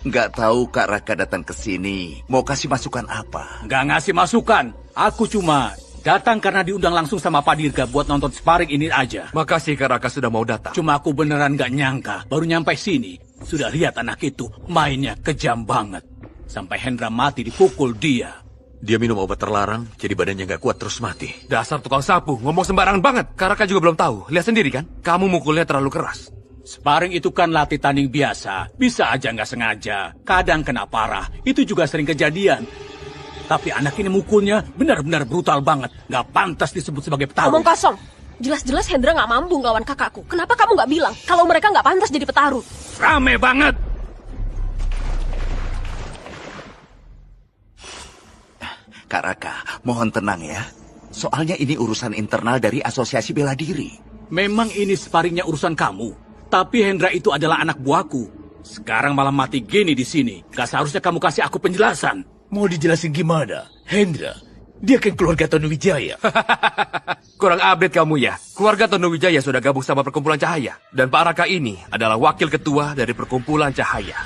Nggak tahu Kak Raka datang ke sini. Mau kasih masukan apa? Nggak ngasih masukan. Aku cuma Datang karena diundang langsung sama Pak Dirga buat nonton sparring ini aja. Makasih Kak Raka sudah mau datang. Cuma aku beneran gak nyangka, baru nyampe sini. Sudah lihat anak itu, mainnya kejam banget. Sampai Hendra mati dipukul dia. Dia minum obat terlarang, jadi badannya gak kuat terus mati. Dasar tukang sapu, ngomong sembarangan banget. Kak Raka juga belum tahu. Lihat sendiri kan, kamu mukulnya terlalu keras. Sparring itu kan latih tanding biasa. Bisa aja nggak sengaja. Kadang kena parah. Itu juga sering kejadian. Tapi anak ini mukulnya benar-benar brutal banget. Nggak pantas disebut sebagai petarung. Ngomong kosong. Jelas-jelas Hendra nggak mampu ngelawan kakakku. Kenapa kamu nggak bilang kalau mereka nggak pantas jadi petarung? Rame banget. Kak Raka, mohon tenang ya. Soalnya ini urusan internal dari Asosiasi Bela Diri. Memang ini sparringnya urusan kamu. Tapi Hendra itu adalah anak buahku. Sekarang malah mati gini di sini. Gak seharusnya kamu kasih aku penjelasan. Mau dijelasin gimana? Hendra, dia kan keluarga Tonuwijaya. Kurang update kamu ya. Keluarga Tonuwijaya sudah gabung sama Perkumpulan Cahaya. Dan Pak Raka ini adalah wakil ketua dari Perkumpulan Cahaya.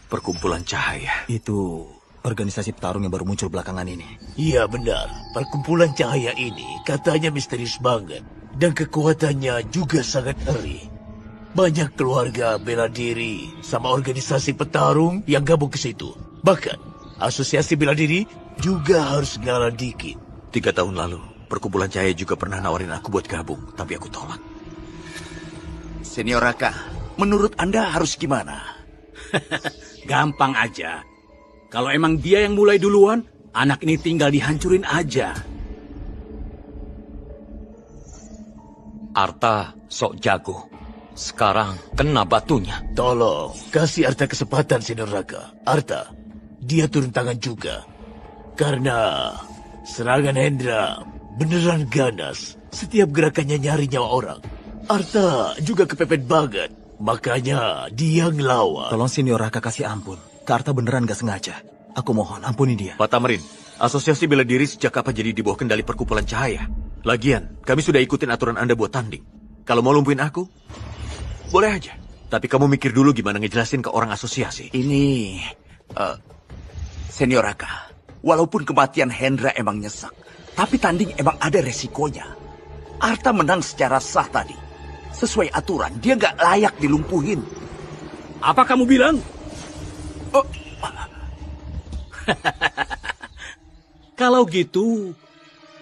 Perkumpulan Cahaya? Itu organisasi petarung yang baru muncul belakangan ini. Iya benar, Perkumpulan Cahaya ini katanya misterius banget. Dan kekuatannya juga sangat ngeri. Banyak keluarga bela diri sama organisasi petarung yang gabung ke situ. Bahkan, Asosiasi Bela Diri juga harus ngalah dikit. 3 tahun lalu, Perkumpulan Cahaya juga pernah nawarin aku buat gabung, tapi aku tolak. Senior Raka, menurut Anda harus gimana? Gampang aja. Kalau emang dia yang mulai duluan, anak ini tinggal dihancurin aja. Arta sok jago. Sekarang kena batunya. Tolong, kasih Arta kesempatan, Senior Raka. Arta, dia turun tangan juga. Karena serangan Hendra beneran ganas. Setiap gerakannya nyari nyawa orang. Arta juga kepepet banget. Makanya dia ngelawan. Tolong Senior Raka kasih ampun. Arta beneran gak sengaja. Aku mohon, ampuni dia. Pak Tamarin, Asosiasi Bela Diri sejak kapan jadi di bawah kendali Perkumpulan Cahaya? Lagian, kami sudah ikutin aturan Anda buat tanding. Kalau mau lumpuhin aku, boleh aja. Tapi kamu mikir dulu gimana ngejelasin ke orang asosiasi. Ini, Senior Raka, walaupun kematian Hendra emang nyesek, tapi tanding emang ada resikonya. Arta menang secara sah tadi. Sesuai aturan, dia nggak layak dilumpuhin. Apa kamu bilang? Kalau gitu,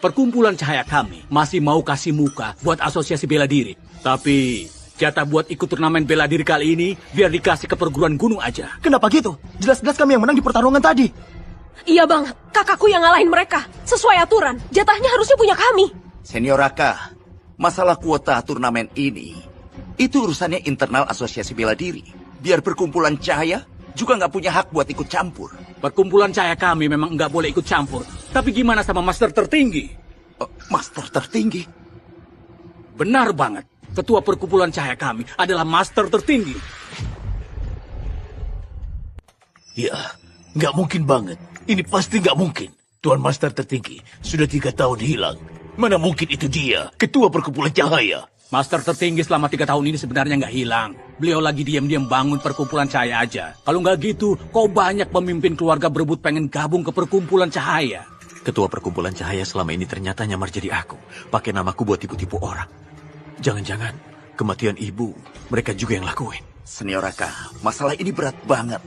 Perkumpulan Cahaya kami masih mau kasih muka buat Asosiasi Bela Diri. Tapi jatah buat ikut turnamen bela diri kali ini biar dikasih ke perguruan gunung aja. Kenapa gitu? Jelas-jelas kami yang menang di pertarungan tadi. Iya banget, kakakku yang ngalahin mereka. Sesuai aturan, jatahnya harusnya punya kami. Senior Raka, masalah kuota turnamen ini, itu urusannya internal Asosiasi Bela Diri. Biar Perkumpulan Cahaya juga nggak punya hak buat ikut campur. Perkumpulan Cahaya kami memang nggak boleh ikut campur. Tapi gimana sama Master tertinggi? Master tertinggi? Benar banget. Ketua Perkumpulan Cahaya kami adalah Master tertinggi. Ya, nggak mungkin banget. Ini pasti nggak mungkin. Tuan Master tertinggi sudah 3 tahun hilang. Mana mungkin itu dia, Ketua Perkumpulan Cahaya. Master tertinggi selama 3 tahun ini sebenarnya nggak hilang. Beliau lagi diam-diam bangun Perkumpulan Cahaya aja. Kalau nggak gitu, kok banyak pemimpin keluarga berebut pengen gabung ke Perkumpulan Cahaya. Ketua Perkumpulan Cahaya selama ini ternyata nyamar jadi aku. Pakai namaku buat tipu-tipu orang. Jangan-jangan kematian ibu mereka juga yang lakuin. Senior Raka, masalah ini berat banget.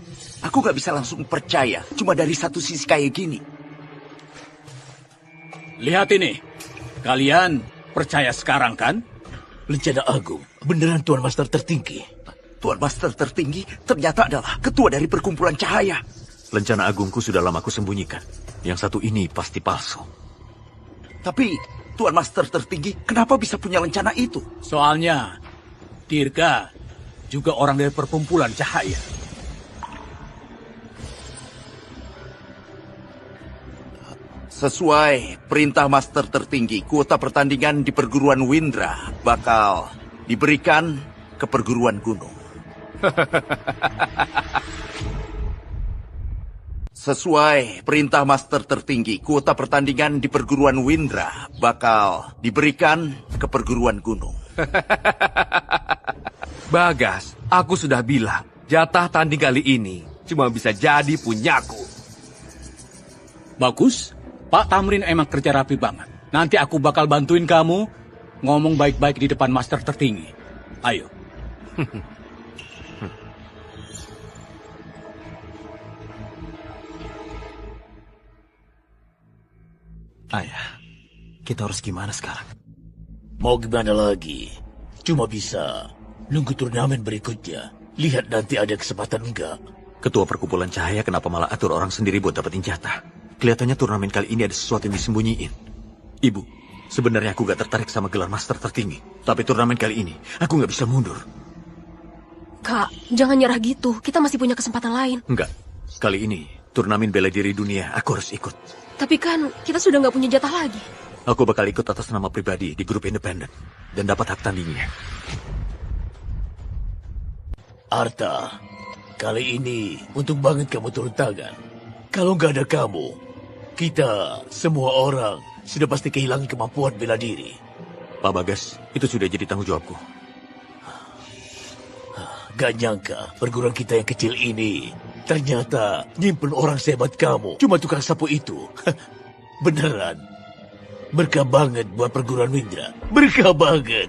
Aku nggak bisa langsung percaya cuma dari satu sisi kayak gini. Lihat ini. Kalian percaya sekarang kan? Lencana Agung, beneran Tuan Master tertinggi. Tuan Master tertinggi ternyata adalah ketua dari Perkumpulan Cahaya. Lencana agungku sudah lama aku sembunyikan. Yang satu ini pasti palsu. Tapi Tuan Master tertinggi kenapa bisa punya lencana itu? Soalnya Dirga juga orang dari Perkumpulan Cahaya. Sesuai perintah Master tertinggi, kuota pertandingan di perguruan Windra bakal diberikan ke perguruan gunung. Sesuai perintah Master tertinggi, kuota pertandingan di perguruan Windra bakal diberikan ke perguruan gunung. Bagas, aku sudah bilang, jatah tanding kali ini cuma bisa jadi punyaku. Bagus. Pak Tamrin emang kerja rapi banget. Nanti aku bakal bantuin kamu ngomong baik-baik di depan master tertinggi. Ayo. Ayah, kita harus gimana sekarang? Mau gimana lagi? Cuma bisa nunggu turnamen berikutnya. Lihat nanti ada kesempatan enggak. Ketua perkumpulan cahaya kenapa malah atur orang sendiri buat dapetin jatah? Kelihatannya turnamen kali ini ada sesuatu yang disembunyiin. Ibu, sebenarnya aku gak tertarik sama gelar master tertinggi. Tapi turnamen kali ini, aku gak bisa mundur. Kak, jangan nyerah gitu. Kita masih punya kesempatan lain. Enggak, kali ini turnamen bela diri dunia aku harus ikut. Tapi kan kita sudah nggak punya jatah lagi. Aku bakal ikut atas nama pribadi di grup independen dan dapat hak tandingnya. Arta, kali ini untung banget kamu turun tangan. Kalau nggak ada kamu, kita semua orang sudah pasti kehilangan kemampuan bela diri. Pak Bagas, itu sudah jadi tanggung jawabku. Gak nyangka perguruan kita yang kecil ini ternyata nyimpen orang sehebat kamu. Cuma tukang sapu itu. Beneran. Berkah banget buat perguruan Windra. Berkah banget.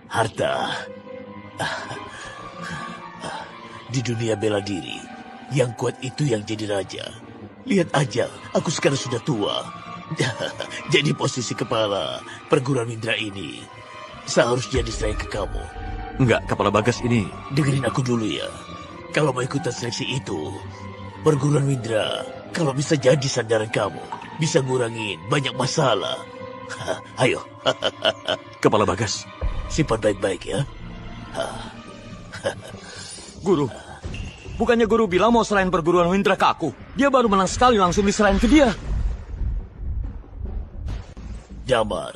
Harta. Di dunia bela diri, yang kuat itu yang jadi raja. Lihat aja, aku sekarang sudah tua. Jadi posisi kepala perguruan Windra ini seharusnya diserahkan ke kamu. Enggak, Kepala Bagas ini... Dengerin aku dulu ya. Kalau mau ikutan seleksi itu, perguruan Windra, kalau bisa jadi sandaran kamu, bisa ngurangin banyak masalah. Ayo. Kepala Bagas. Simpan baik-baik ya. Guru, bukannya guru bilang mau serahin perguruan Windra ke aku? Dia baru menang sekali langsung diserahin ke dia. Damar,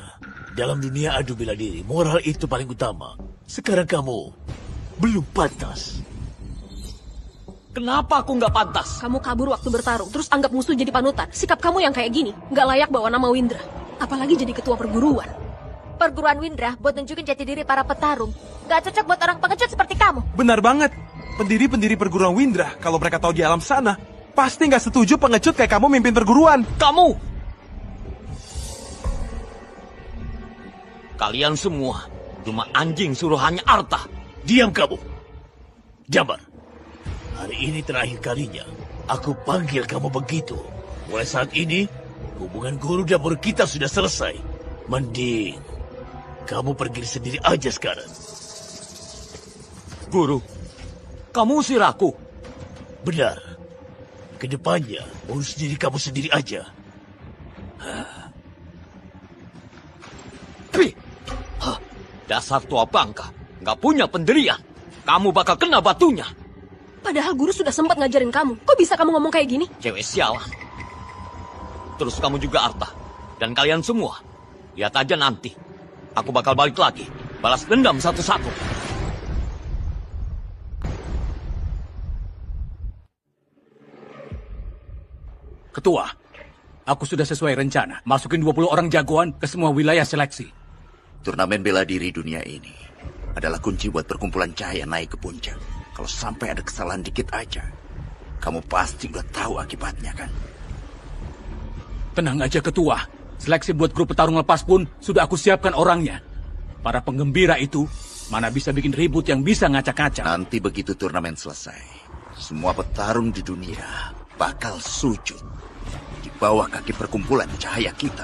dalam dunia adu bela diri, moral itu paling utama. Sekarang kamu belum pantas. Kenapa aku nggak pantas? Kamu kabur waktu bertarung, terus anggap musuh jadi panutan. Sikap kamu yang kayak gini, nggak layak bawa nama Windra. Apalagi jadi ketua perguruan. Perguruan Windra buat nunjukin jati diri para petarung. Nggak cocok buat orang pengecut seperti kamu. Benar banget. Pendiri-pendiri perguruan Windra, kalau mereka tahu di alam sana, pasti nggak setuju pengecut kayak kamu mimpin perguruan. Kamu! Kalian semua cuma anjing suruhannya Arta. Diam kamu. Damar, hari ini terakhir kalinya aku panggil kamu begitu. Mulai saat ini, hubungan guru dan murid kita sudah selesai. Mending kamu pergi sendiri aja sekarang. Guru, kamu usir aku. Benar. Kedepannya, urus diri kamu sendiri aja. Dasar tua bangka, nggak punya pendirian. Kamu bakal kena batunya. Padahal guru sudah sempat ngajarin kamu. Kok bisa kamu ngomong kayak gini? Cewek sialan. Terus kamu juga Arta. Dan kalian semua. Lihat aja nanti. Aku bakal balik lagi. Balas dendam satu-satu. Ketua, aku sudah sesuai rencana. Masukin 20 orang jagoan ke semua wilayah seleksi. Turnamen bela diri dunia ini adalah kunci buat perkumpulan cahaya naik ke puncak. Kalau sampai ada kesalahan dikit aja, kamu pasti udah tahu akibatnya kan? Tenang aja Ketua. Seleksi buat grup petarung lepas pun sudah aku siapkan orangnya. Para penggembira itu mana bisa bikin ribut yang bisa ngacak-ngacak. Nanti begitu turnamen selesai, semua petarung di dunia bakal sujud di bawah kaki perkumpulan cahaya kita.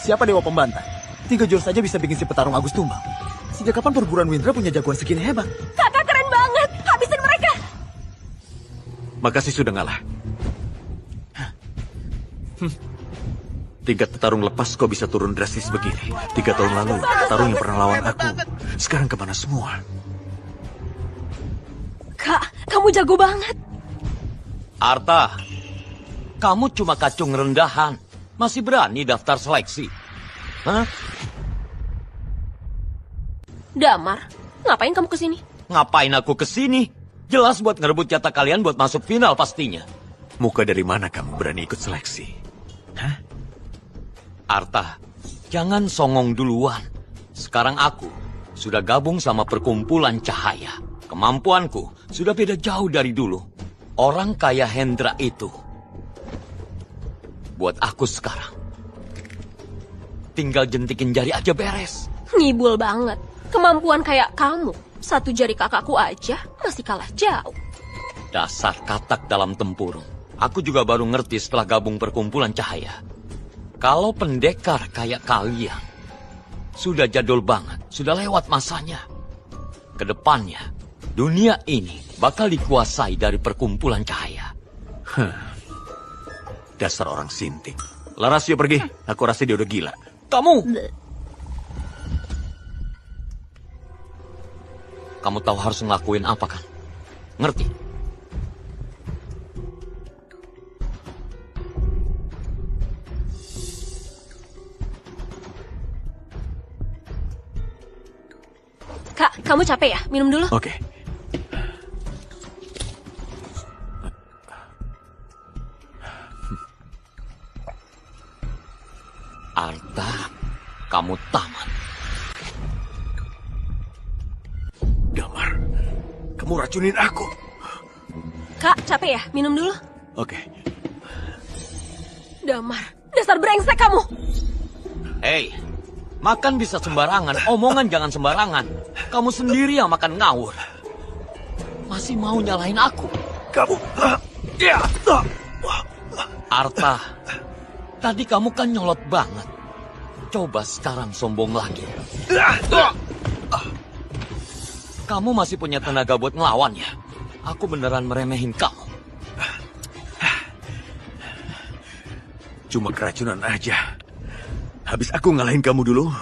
Siapa dewa pembantai? 3 jurus saja bisa bikin si petarung Agus tumbang. Sejak kapan perguruan Windra punya jagoan segini hebat? Kakak keren banget. Habisin mereka. Makasih sudah ngalah. Tingkat petarung lepas kok bisa turun drastis begini. 3 tahun lalu, petarung yang pernah lawan aku, sekarang kemana semua? Kak, kamu jago banget. Arta, kamu cuma kacung rendahan. Masih berani daftar seleksi? Hah? Damar, ngapain kamu kesini? Ngapain aku kesini? Jelas buat ngerebut jatah kalian buat masuk final pastinya. Muka dari mana kamu berani ikut seleksi? Hah? Arta, jangan songong duluan. Sekarang aku sudah gabung sama perkumpulan cahaya. Kemampuanku sudah beda jauh dari dulu. Orang kaya Hendra itu buat aku sekarang tinggal jentikin jari aja beres. Ngibul banget. Kemampuan kayak kamu, satu jari kakakku aja masih kalah jauh. Dasar katak dalam tempurung. Aku juga baru ngerti setelah gabung perkumpulan cahaya. Kalau pendekar kayak kalian sudah jadul banget, sudah lewat masanya. Kedepannya, dunia ini bakal dikuasai dari perkumpulan cahaya. Dasar orang sinting. Laras, yuk pergi. Aku rasa dia udah gila. Kamu tahu harus ngelakuin apa kan? Ngerti? Kak, kamu capek ya? Minum dulu. Oke. Arta, kamu tamat. Damar, kamu racunin aku. Kak, capek ya? Minum dulu. Oke. Damar, dasar brengsek kamu. Hei, makan bisa sembarangan, omongan jangan sembarangan. Kamu sendiri yang makan ngawur. Masih mau nyalahin aku? Kamu... Arta, tadi kamu kan nyolot banget. Coba sekarang sombong lagi. Kamu masih punya tenaga buat ngelawan ya? Aku beneran meremehin kamu. Cuma keracunan aja. Habis aku ngalahin kamu dulu,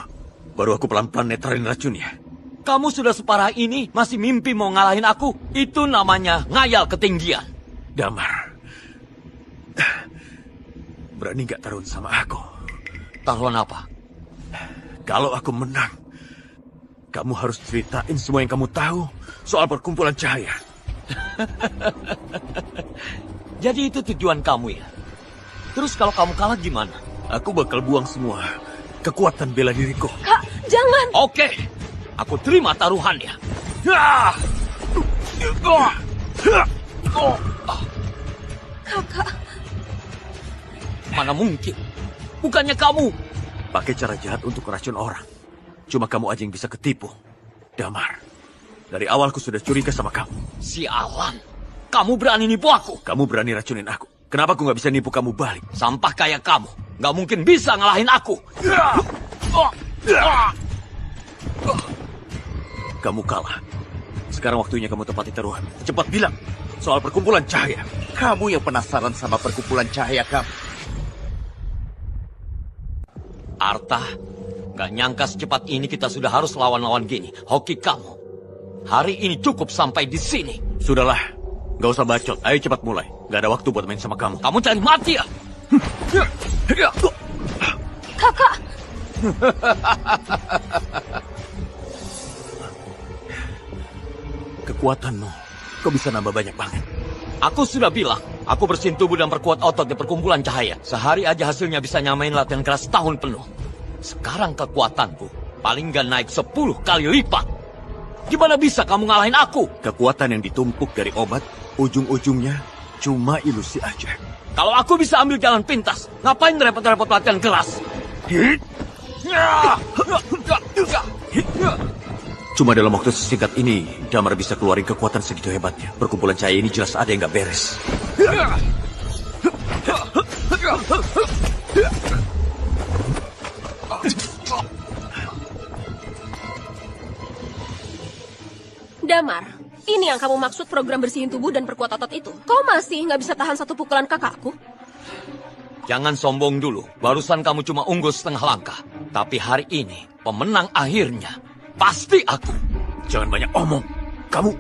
baru aku pelan-pelan netralin racunnya. Kamu sudah separah ini, masih mimpi mau ngalahin aku? Itu namanya ngayal ketinggian. Damar, berani gak taruhan sama aku? Taruhan apa? Kalau aku menang, kamu harus ceritain semua yang kamu tahu soal perkumpulan cahaya. Jadi itu tujuan kamu ya? Terus kalau kamu kalah gimana? Aku bakal buang semua kekuatan bela diriku. Kak, jangan. Oke, aku terima taruhannya. Kakak. Mana mungkin? Bukannya kamu. Pakai cara jahat untuk meracun orang. Cuma kamu aja yang bisa ketipu. Damar, dari awal aku sudah curiga sama kamu. Sialan, kamu berani nipu aku. Kamu berani racunin aku. Kenapa aku nggak bisa nipu kamu balik? Sampah kayak kamu, nggak mungkin bisa ngalahin aku. Kamu kalah. Sekarang waktunya kamu tepati taruhan. Cepat bilang soal perkumpulan cahaya. Kamu yang penasaran sama perkumpulan cahaya kamu. Arta, gak nyangka secepat ini kita sudah harus lawan-lawan gini. Hoki kamu. Hari ini cukup sampai di sini. Sudahlah, gak usah bacot. Ayo cepat mulai. Gak ada waktu buat main sama kamu. Kamu cari mati ya? Kakak. Kekuatanmu, kok bisa nambah banyak banget? Aku sudah bilang, aku bersihin tubuh dan perkuat otot di perkumpulan cahaya. Sehari aja hasilnya bisa nyamain latihan keras tahun penuh. Sekarang kekuatanku paling gak naik 10 kali lipat. Gimana bisa kamu ngalahin aku? Kekuatan yang ditumpuk dari obat, ujung-ujungnya cuma ilusi aja. Kalau aku bisa ambil jalan pintas, ngapain repot-repot latihan keras? Cuma dalam waktu sesingkat ini, Damar bisa keluarin kekuatan segitu hebatnya. Perkumpulan cahaya ini jelas ada yang gak beres. Damar, ini yang kamu maksud program bersihin tubuh dan perkuat otot itu? Kau masih nggak bisa tahan satu pukulan kakakku? Jangan sombong dulu. Barusan kamu cuma unggul setengah langkah. Tapi hari ini, pemenang akhirnya pasti aku. Jangan banyak omong. Kamu...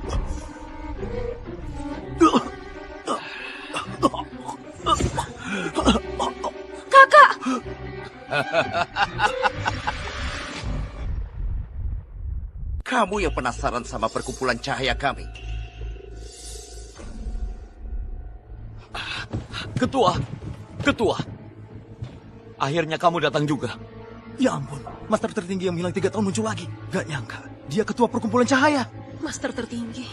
Kakak! Kamu yang penasaran sama perkumpulan cahaya kami. Ketua. Akhirnya kamu datang juga. Ya ampun, Master tertinggi yang hilang 3 tahun muncul lagi. Gak nyangka, dia ketua perkumpulan cahaya. Master tertinggi.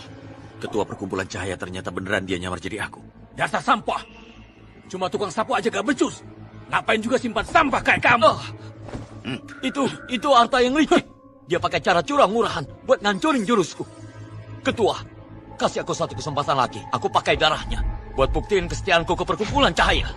Ketua perkumpulan cahaya ternyata beneran dia nyamar jadi aku. Dasar sampah. Cuma tukang sapu aja gak becus. Ngapain juga simpan sampah kayak kamu? Itu harta yang licik. Dia pakai cara curang-murahan buat ngancurin jurusku. Ketua, kasih aku satu kesempatan lagi. Aku pakai darahnya buat buktiin kesetiaanku ke perkumpulan cahaya.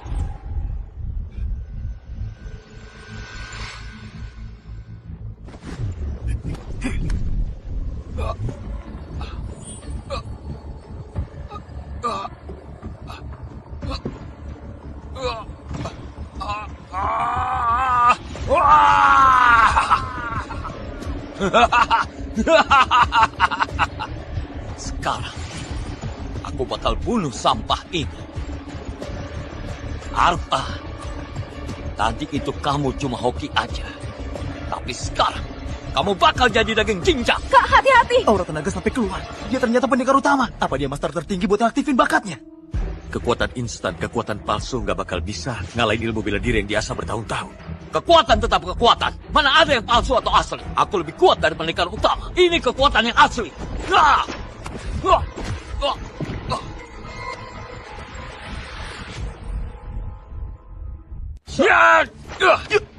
Sekarang aku bakal bunuh sampah ini. Arta, tadi itu kamu cuma hoki aja. Tapi sekarang kamu bakal jadi daging cincang. Kak, hati-hati. Aura tenaga sampai keluar. Dia ternyata pendekar utama. Apa dia master tertinggi buat aktifin bakatnya? Kekuatan instan, kekuatan palsu nggak bakal bisa ngalahin ilmu bela diri yang diasah bertahun-tahun. Kekuatan tetap kekuatan. Mana ada yang palsu atau asli? Aku lebih kuat dari pendekar utama. Ini kekuatan yang asli.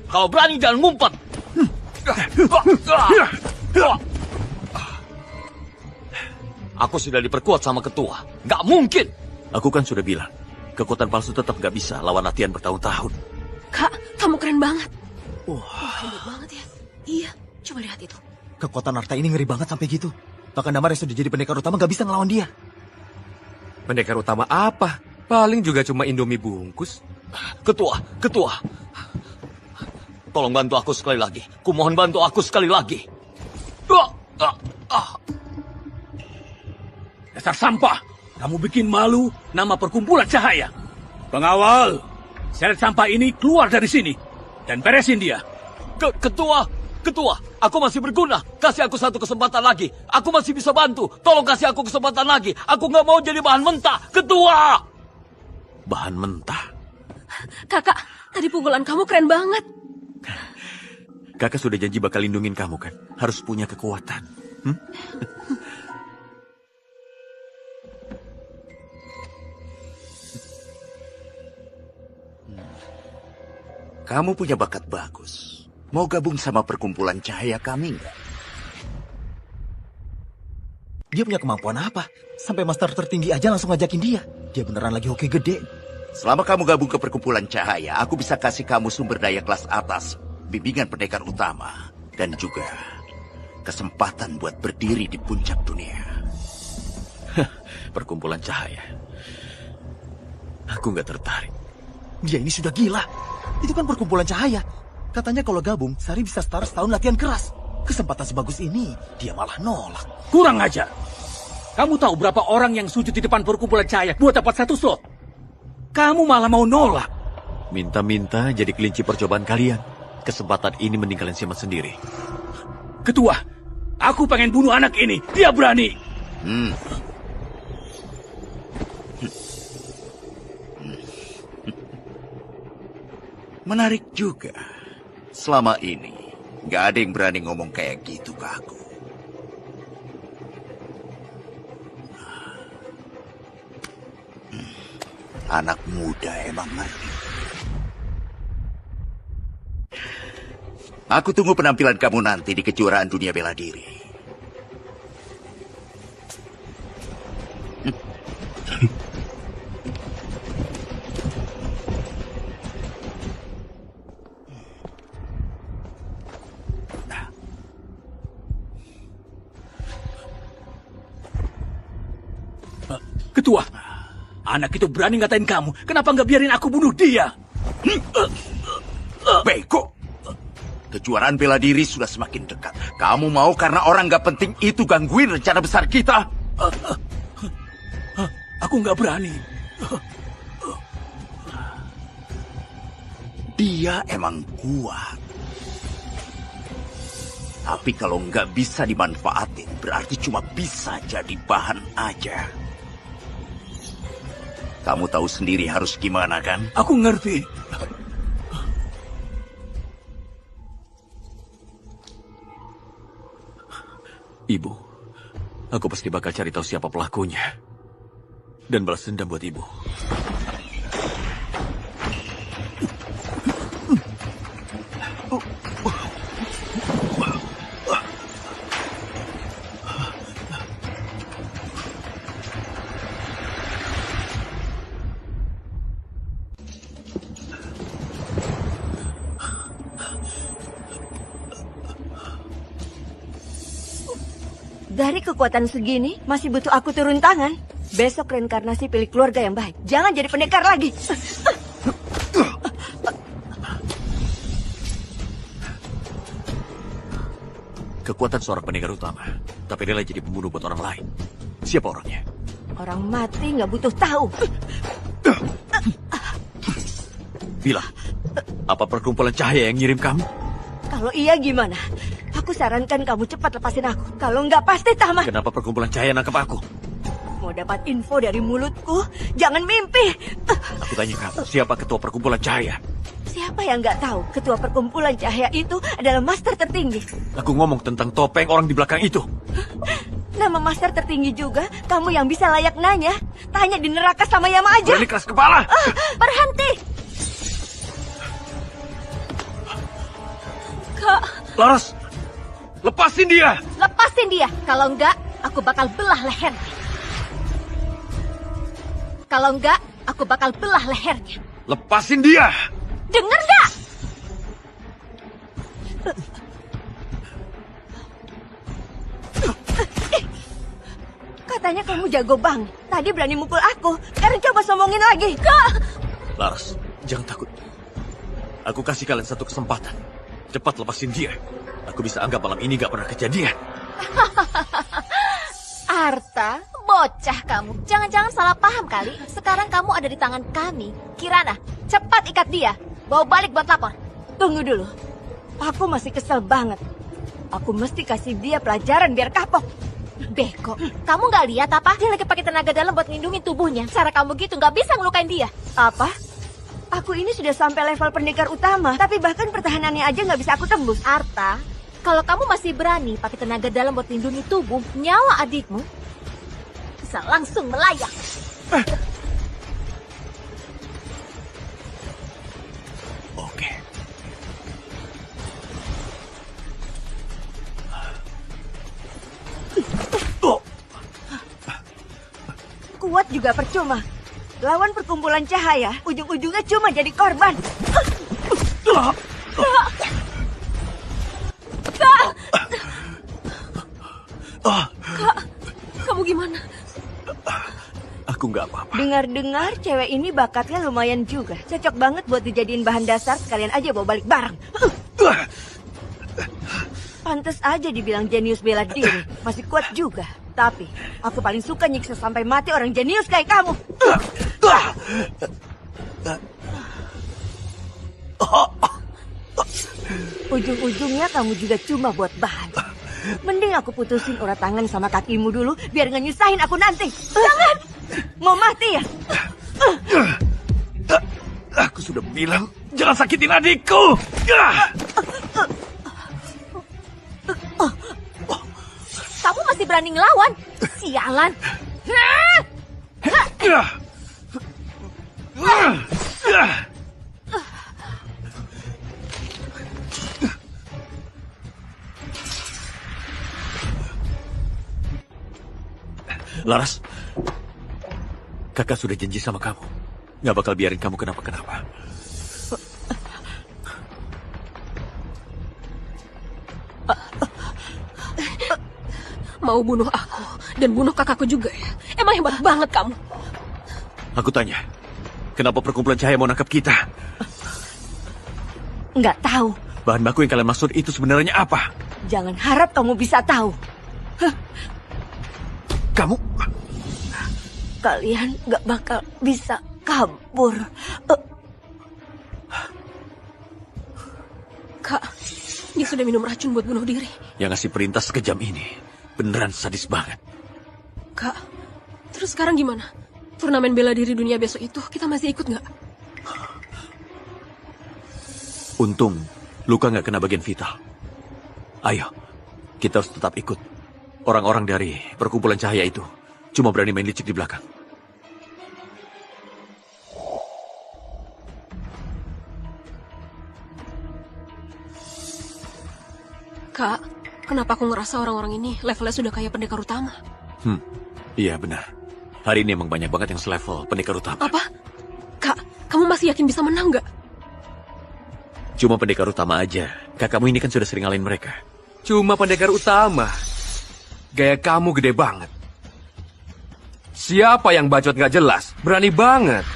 Kalau berani jangan ngumpet. Aku sudah diperkuat sama ketua. Nggak mungkin. Aku kan sudah bilang, kekuatan palsu tetap nggak bisa lawan latihan bertahun-tahun. Kak, kamu keren banget. Wah, hebat banget ya. Iya, coba lihat itu. Kekuatan Arta ini ngeri banget sampai gitu. Bahkan Damar yang sudah jadi pendekar utama gak bisa ngelawan dia. Pendekar utama apa? Paling juga cuma Indomie bungkus. Ketua. Tolong bantu aku sekali lagi. Kumohon bantu aku sekali lagi. Dasar sampah. Kamu bikin malu nama perkumpulan cahaya. Pengawal, seret sampah ini keluar dari sini. Dan beresin dia. Ketua, aku masih berguna. Kasih aku satu kesempatan lagi. Aku masih bisa bantu. Tolong kasih aku kesempatan lagi. Aku nggak mau jadi bahan mentah. Ketua! Bahan mentah? Kakak, tadi pukulan kamu keren banget. Kakak sudah janji bakal lindungin kamu kan? Harus punya kekuatan. Kamu punya bakat bagus. Mau gabung sama perkumpulan cahaya kami nggak? Dia punya kemampuan apa? Sampai master tertinggi aja langsung ngajakin dia. Dia beneran lagi hoki gede. Selama kamu gabung ke perkumpulan cahaya, aku bisa kasih kamu sumber daya kelas atas, bimbingan pendekar utama, dan juga kesempatan buat berdiri di puncak dunia. Perkumpulan cahaya. Aku nggak tertarik. Dia ini sudah gila. Itu kan perkumpulan cahaya. Katanya kalau gabung, Sari bisa setara setahun latihan keras. Kesempatan sebagus ini, dia malah nolak. Kurang aja. Kamu tahu berapa orang yang sujud di depan perkumpulan cahaya buat dapat 1 slot? Kamu malah mau nolak. Minta-minta jadi kelinci percobaan kalian. Kesempatan ini mending kalian simpan sendiri. Ketua, aku pengen bunuh anak ini. Dia berani. Menarik juga. Selama ini, nggak ada yang berani ngomong kayak gitu ke aku. Anak muda emang ngerti. Aku tunggu penampilan kamu nanti di kejuaraan dunia bela diri. Ketua, anak itu berani ngatain kamu. Kenapa nggak biarin aku bunuh dia? Bego! Kejuaraan bela diri sudah semakin dekat. Kamu mau karena orang nggak penting itu gangguin rencana besar kita? Aku nggak berani. Dia emang kuat. Tapi kalau nggak bisa dimanfaatin, berarti cuma bisa jadi bahan aja. Kamu tahu sendiri harus gimana kan? Aku ngerti. Ibu, aku pasti bakal cari tahu siapa pelakunya. Dan balas dendam buat ibu. Dari kekuatan segini, masih butuh aku turun tangan. Besok reinkarnasi pilih keluarga yang baik. Jangan jadi pendekar lagi. Kekuatan seorang pendekar utama, tapi rela jadi pembunuh buat orang lain. Siapa orangnya? Orang mati nggak butuh tahu. Bilang, apa perkumpulan cahaya yang ngirim kamu? Kalau iya gimana? Aku sarankan kamu cepat lepasin aku. Kalau nggak pasti tamat. Kenapa perkumpulan cahaya nangkap aku? Mau dapat info dari mulutku? Jangan mimpi. Aku tanya kamu, siapa ketua perkumpulan cahaya? Siapa yang nggak tahu ketua perkumpulan cahaya itu adalah master tertinggi? Aku ngomong tentang topeng orang di belakang itu. Nama master tertinggi juga, kamu yang bisa layak nanya. Tanya di neraka sama Yama aja. Berani keras kepala. Berhenti. Kak. Laras, lepasin dia. Lepasin dia. Kalau enggak, aku bakal belah lehernya. Kalau enggak, aku bakal belah lehernya. Lepasin dia. Dengar nggak? Katanya kamu jago bang. Tadi berani mukul aku. Sekarang coba sombongin lagi. Kak! Laras, jangan takut. Aku kasih kalian satu kesempatan. Cepat lepasin dia. Aku bisa anggap malam ini gak pernah kejadian. Arta, bocah kamu. Jangan-jangan salah paham kali. Sekarang kamu ada di tangan kami. Kirana, cepat ikat dia. Bawa balik buat lapor. Tunggu dulu. Aku masih kesel banget. Aku mesti kasih dia pelajaran biar kapok. Beko, kamu nggak lihat apa? Dia lagi pakai tenaga dalam buat ngelindungin tubuhnya. Cara kamu gitu nggak bisa ngelukain dia. Apa? Aku ini sudah sampai level pendekar utama, tapi bahkan pertahanannya aja nggak bisa aku tembus. Arta, kalau kamu masih berani pakai tenaga dalam buat lindungi tubuh, nyawa adikmu bisa langsung melayang. Oke. Kuat juga percuma. Lawan perkumpulan cahaya, ujung-ujungnya cuma jadi korban. Kak, kamu gimana? Aku nggak apa-apa. Dengar-dengar cewek ini bakatnya lumayan juga. Cocok banget buat dijadiin bahan dasar, sekalian aja bawa balik barang. Pantes aja dibilang jenius bela diri. Masih kuat juga. Tapi, aku paling suka nyiksa sampai mati orang jenius kayak kamu. Ujung-ujungnya kamu juga cuma buat bahan. Mending aku putusin urat tangan sama kakimu dulu, biar nggak nyusahin aku nanti. Jangan! Mau mati ya? Aku sudah bilang, jangan sakitin adikku! Kamu masih berani ngelawan? Sialan! Laras, kakak sudah janji sama kamu. Nggak bakal biarin kamu kenapa-kenapa. Mau bunuh aku dan bunuh kakakku juga ya? Emang hebat banget kamu. Aku tanya, kenapa perkumpulan cahaya mau nangkap kita? Nggak tahu. Bahan baku yang kalian maksud itu sebenarnya apa? Jangan harap kamu bisa tahu. Kamu? Kalian nggak bakal bisa kabur. Kak, dia sudah minum racun buat bunuh diri. Yang ngasih perintah sekejam ini beneran sadis banget. Kak, terus sekarang gimana? turnamen bela diri dunia besok itu kita masih ikut nggak? Untung, luka nggak kena bagian vital. Ayo, kita harus tetap ikut. Orang-orang dari perkumpulan cahaya itu cuma berani main licik di belakang. Kak, kenapa aku ngerasa orang-orang ini levelnya sudah kayak pendekar utama? Iya benar. Hari ini emang banyak banget yang selevel pendekar utama. Apa? Kak, kamu masih yakin bisa menang nggak? Cuma pendekar utama aja. Kakakmu ini kan sudah sering ngalahin mereka. Cuma pendekar utama. Gaya kamu gede banget. Siapa yang bacot nggak jelas? Berani banget.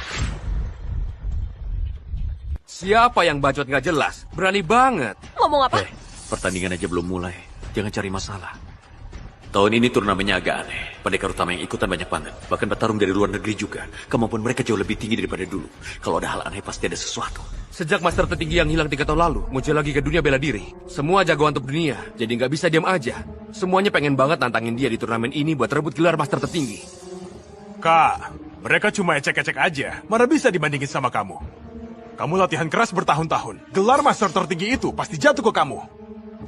Siapa yang bacot nggak jelas? Berani banget. Ngomong apa? Pertandingan aja belum mulai. Jangan cari masalah. Tahun ini turnamennya agak aneh. Pendekar utama yang ikutan banyak banget. Bahkan bertarung dari luar negeri juga. Kemampuan mereka jauh lebih tinggi daripada dulu. Kalau ada hal aneh pasti ada sesuatu. Sejak master tertinggi yang hilang 3 tahun lalu muncul lagi ke dunia bela diri. Semua jagoan top dunia. Jadi nggak bisa diam aja. Semuanya pengen banget nantangin dia di turnamen ini buat rebut gelar master tertinggi. Kak, mereka cuma ecek-ecek aja. Mana bisa dibandingin sama kamu? Kamu latihan keras bertahun-tahun. Gelar master tertinggi itu pasti jatuh ke kamu.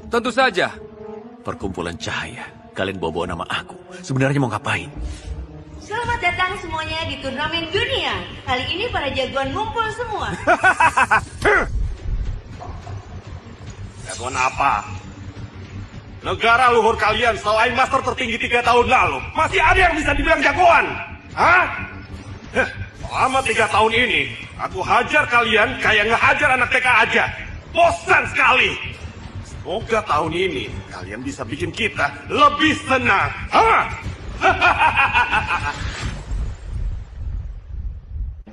Tentu saja. Perkumpulan cahaya. Kalian bawa-bawa nama aku. Sebenarnya mau ngapain? Selamat datang semuanya di turnamen dunia. Kali ini para jagoan ngumpul semua. Jagoan apa? Negara luhur kalian selain master tertinggi 3 tahun lalu, masih ada yang bisa dibilang jagoan? Hah? Selama 3 tahun ini, aku hajar kalian kayak ngehajar anak TK aja. Bosan sekali. Semoga tahun ini kalian bisa bikin kita lebih senang. Hah?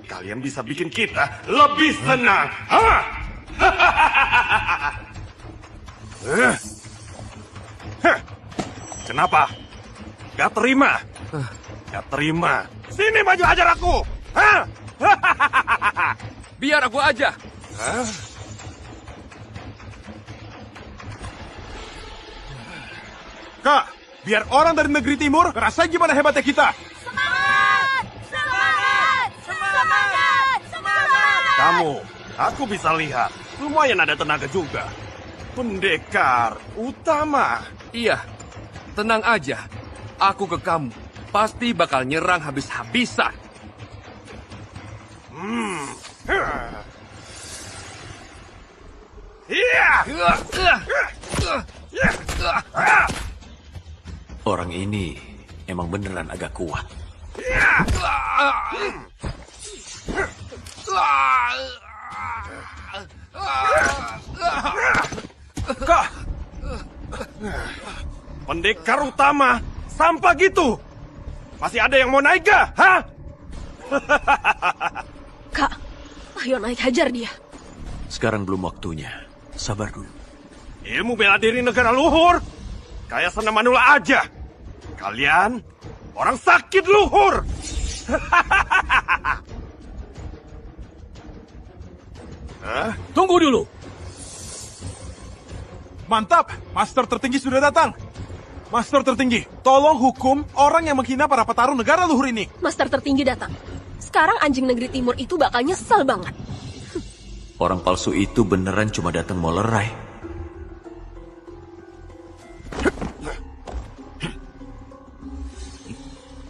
Kalian bisa bikin kita lebih senang. Hah? Kenapa? Gak terima? Gak terima. Sini maju hajar aku. Hah? Biar aku aja. Hah? Kak, biar orang dari negeri timur ngerasain gimana hebatnya kita. Semangat! Semangat! Semangat! Semangat! Kamu, aku bisa lihat. Lumayan ada tenaga juga. Pendekar utama. Iya, tenang aja. Aku ke kamu. Pasti bakal nyerang habis-habisan. Iya. Orang ini emang beneran agak kuat. Kak, pendekar utama sampah gitu. Masih ada yang mau naik gak? Hah? Kak, ayo naik hajar dia. Sekarang belum waktunya. Sabar dulu. Ilmu bela diri negara luhur. Kayak senam manula aja. Kalian orang sakit luhur. Tunggu dulu. Mantap, master tertinggi sudah datang. Master tertinggi, tolong hukum orang yang menghina para petarung negara luhur ini. Master tertinggi datang. Sekarang anjing negeri timur itu bakal nyesel banget. Orang palsu itu beneran cuma datang mau lerai.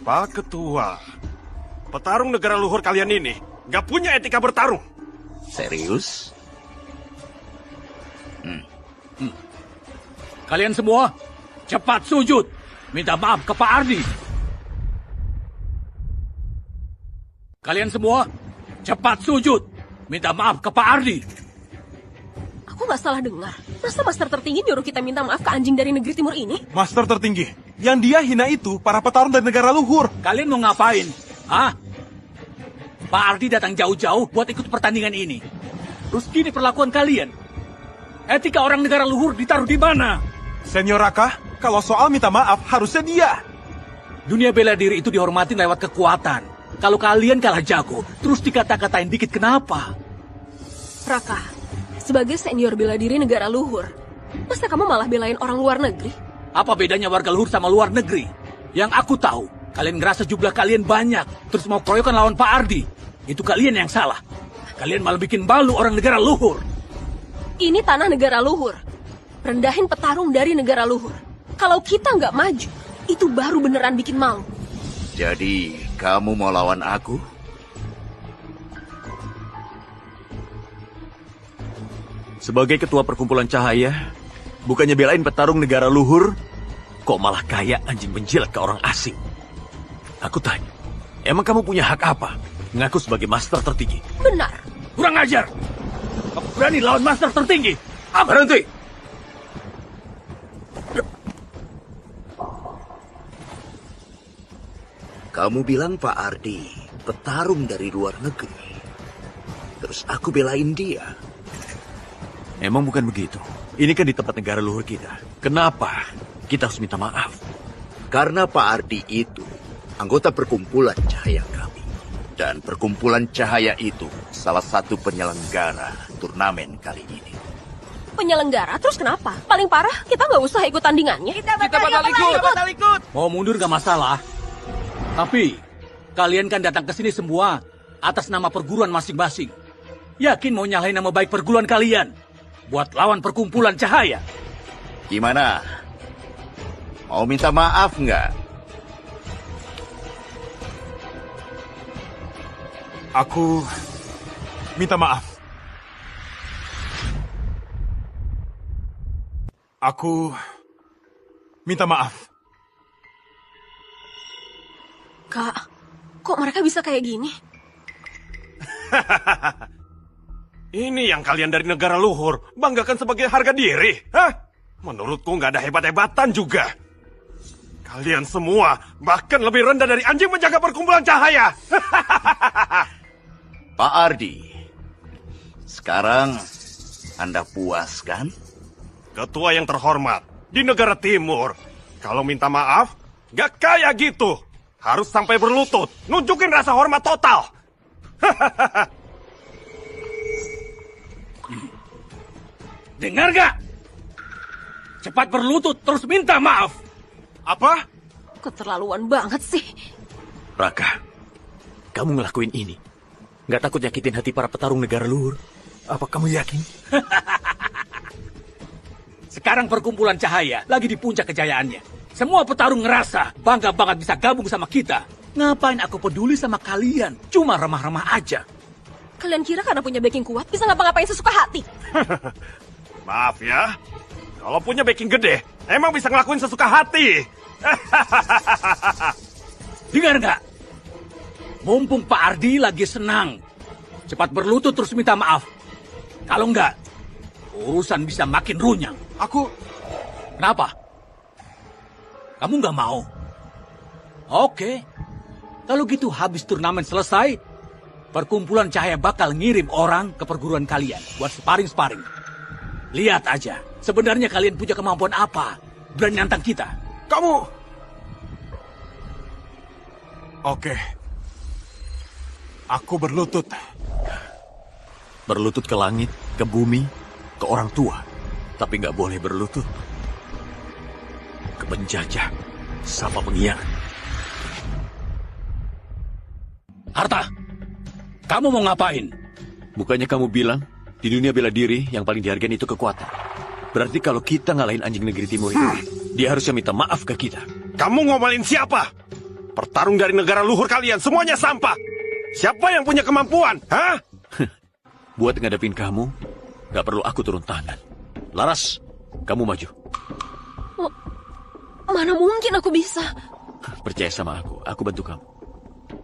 Pak Ketua, petarung negara luhur kalian ini nggak punya etika bertarung. Serius? Kalian semua, cepat sujud. Minta maaf ke Pak Ardi. Kalian semua, cepat sujud. Minta maaf ke Pak Ardi. Aku nggak salah dengar. Masa master tertinggi nyuruh kita minta maaf ke anjing dari negeri timur ini? Master tertinggi, yang dia hina itu para petarung dari negara luhur. Kalian mau ngapain? Hah? Pak Ardi datang jauh-jauh buat ikut pertandingan ini. Terus gini perlakuan kalian. Etika orang negara luhur ditaruh di mana? Senior Raka, kalau soal minta maaf harusnya dia. Dunia bela diri itu dihormatin lewat kekuatan. Kalau kalian kalah jago, terus dikata-katain dikit kenapa? Raka, sebagai senior bela diri negara luhur, masa kamu malah belain orang luar negeri? Apa bedanya warga luhur sama luar negeri? Yang aku tahu, Kalian ngerasa jumlah kalian banyak, terus mau keroyokan lawan Pak Ardi. Itu kalian yang salah. Kalian malah bikin malu orang negara luhur. Ini tanah negara luhur. Rendahin petarung dari negara luhur. Kalau kita nggak maju, itu baru beneran bikin malu. Jadi, kamu mau lawan aku? Sebagai ketua perkumpulan cahaya, bukannya belain petarung negara luhur, kok malah kayak anjing menjilat ke orang asing. Aku tanya, emang kamu punya hak apa? Ngaku sebagai master tertinggi. Benar. Kurang ajar. Kamu berani lawan master tertinggi? Berhenti! Kamu bilang Pak Ardi, petarung dari luar negeri. Terus aku belain dia. Emang bukan begitu. Ini kan di tempat negara luhur kita. Kenapa kita harus minta maaf? Karena Pak Ardi itu anggota perkumpulan cahaya kami. Dan perkumpulan cahaya itu salah satu penyelenggara turnamen kali ini. Penyelenggara, terus kenapa? Paling parah, kita nggak usah ikut tandingannya. Kita bakal ikut. Mau mundur gak masalah. Tapi, kalian kan datang ke sini semua atas nama perguruan masing-masing. Yakin mau nyalahin nama baik perguruan kalian buat lawan perkumpulan cahaya? Gimana? Mau minta maaf nggak? Aku minta maaf. Aku minta maaf. Kak, kok mereka bisa kayak gini? Ini yang kalian dari negara luhur banggakan sebagai harga diri, hah? Menurutku nggak ada hebat-hebatan juga. Kalian semua bahkan lebih rendah dari anjing menjaga perkumpulan cahaya. Pak Ardi, sekarang Anda puas kan? Ketua yang terhormat di negara timur, kalau minta maaf, nggak kayak gitu. Harus sampai berlutut, nunjukin rasa hormat total. Dengar gak? Cepat berlutut terus minta maaf. Apa? Keterlaluan banget sih. Raka, kamu ngelakuin ini. Nggak takut nyakitin hati para petarung negara luhur? Apa kamu yakin? Sekarang perkumpulan cahaya lagi di puncak kejayaannya. Semua petarung ngerasa bangga banget bisa gabung sama kita. Ngapain aku peduli sama kalian? Cuma remah-remah aja. Kalian kira karena punya backing kuat bisa ngapa-ngapain sesuka hati? Maaf ya, kalau punya backing gede, emang bisa ngelakuin sesuka hati. Dengar nggak? Mumpung Pak Ardi lagi senang, cepat berlutut terus minta maaf. Kalau nggak, urusan bisa makin runyam. Kenapa? Kamu nggak mau? Oke. Kalau gitu habis turnamen selesai, perkumpulan cahaya bakal ngirim orang ke perguruan kalian buat sparring-sparring. Lihat aja, sebenarnya kalian punya kemampuan apa? Berani nantang kita. Kamu... Oke. Aku berlutut. Berlutut ke langit, ke bumi, ke orang tua. Tapi nggak boleh berlutut ke penjajah, sama pengkhianat. Harta, kamu mau ngapain? Bukannya kamu bilang di dunia bela diri yang paling dihargain itu kekuatan. Berarti kalau kita ngalahin anjing negeri timur itu, dia harusnya minta maaf ke kita. Kamu ngomelin siapa? Pertarung dari negara luhur kalian semuanya sampah. Siapa yang punya kemampuan? Hah? Buat ngadepin kamu, nggak perlu aku turun tangan. Laras, kamu maju. Mana mungkin aku bisa? Percaya sama aku bantu kamu.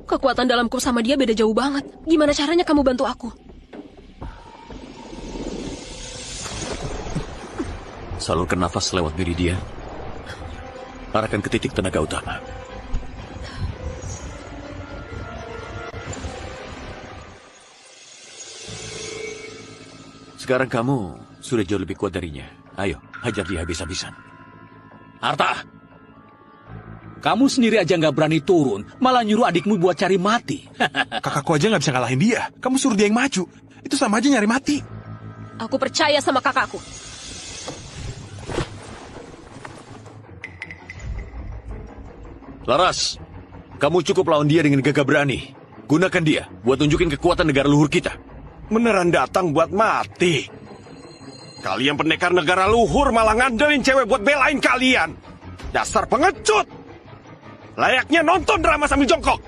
Kekuatan dalamku sama dia beda jauh banget. Gimana caranya kamu bantu aku? Salurkan nafas lewat meridian. Arahkan ke titik tenaga utama. Sekarang kamu sudah jauh lebih kuat darinya. Ayo, hajar dia habis-habisan. Harta, kamu sendiri aja nggak berani turun, malah nyuruh adikmu buat cari mati. Kakakku aja nggak bisa ngalahin dia. Kamu suruh dia yang maju. Itu sama aja nyari mati. Aku percaya sama kakakku. Laras, Kamu cukup lawan dia dengan gagah berani. Gunakan dia buat tunjukin kekuatan negara luhur kita. Beneran datang buat mati. Kalian pendekar negara luhur malah ngandelin cewek buat belain kalian. Dasar pengecut. Layaknya nonton drama sambil jongkok.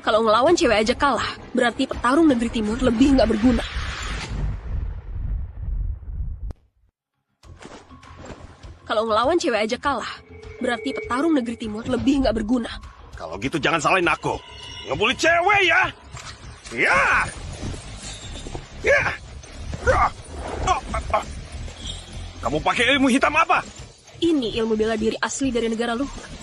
Kalau ngelawan cewek aja kalah, berarti petarung negeri timur lebih nggak berguna. Kalau ngelawan cewek aja kalah, berarti petarung negeri timur lebih nggak berguna. Kalau gitu jangan salahin aku. Ngebully cewek ya. Ya. Ya. Kamu pakai ilmu hitam apa? Ini ilmu bela diri asli dari negara luhur.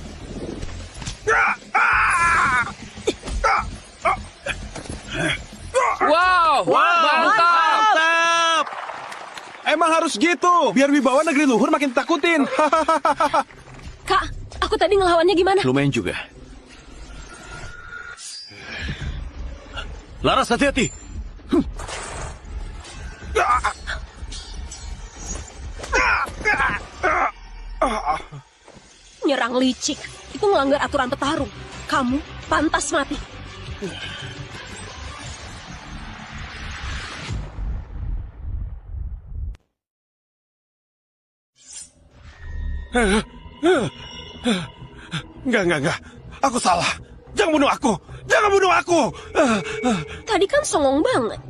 Wow, mantap. Emang harus gitu, biar wibawa negeri luhur makin takutin. Kak, aku tadi ngelawannya gimana? Lumayan juga. Laras, hati-hati. Nyerang licik, itu melanggar aturan petarung. Kamu pantas mati. Enggak. Aku salah. Jangan bunuh aku. Jangan bunuh aku. Tadi kan songong banget.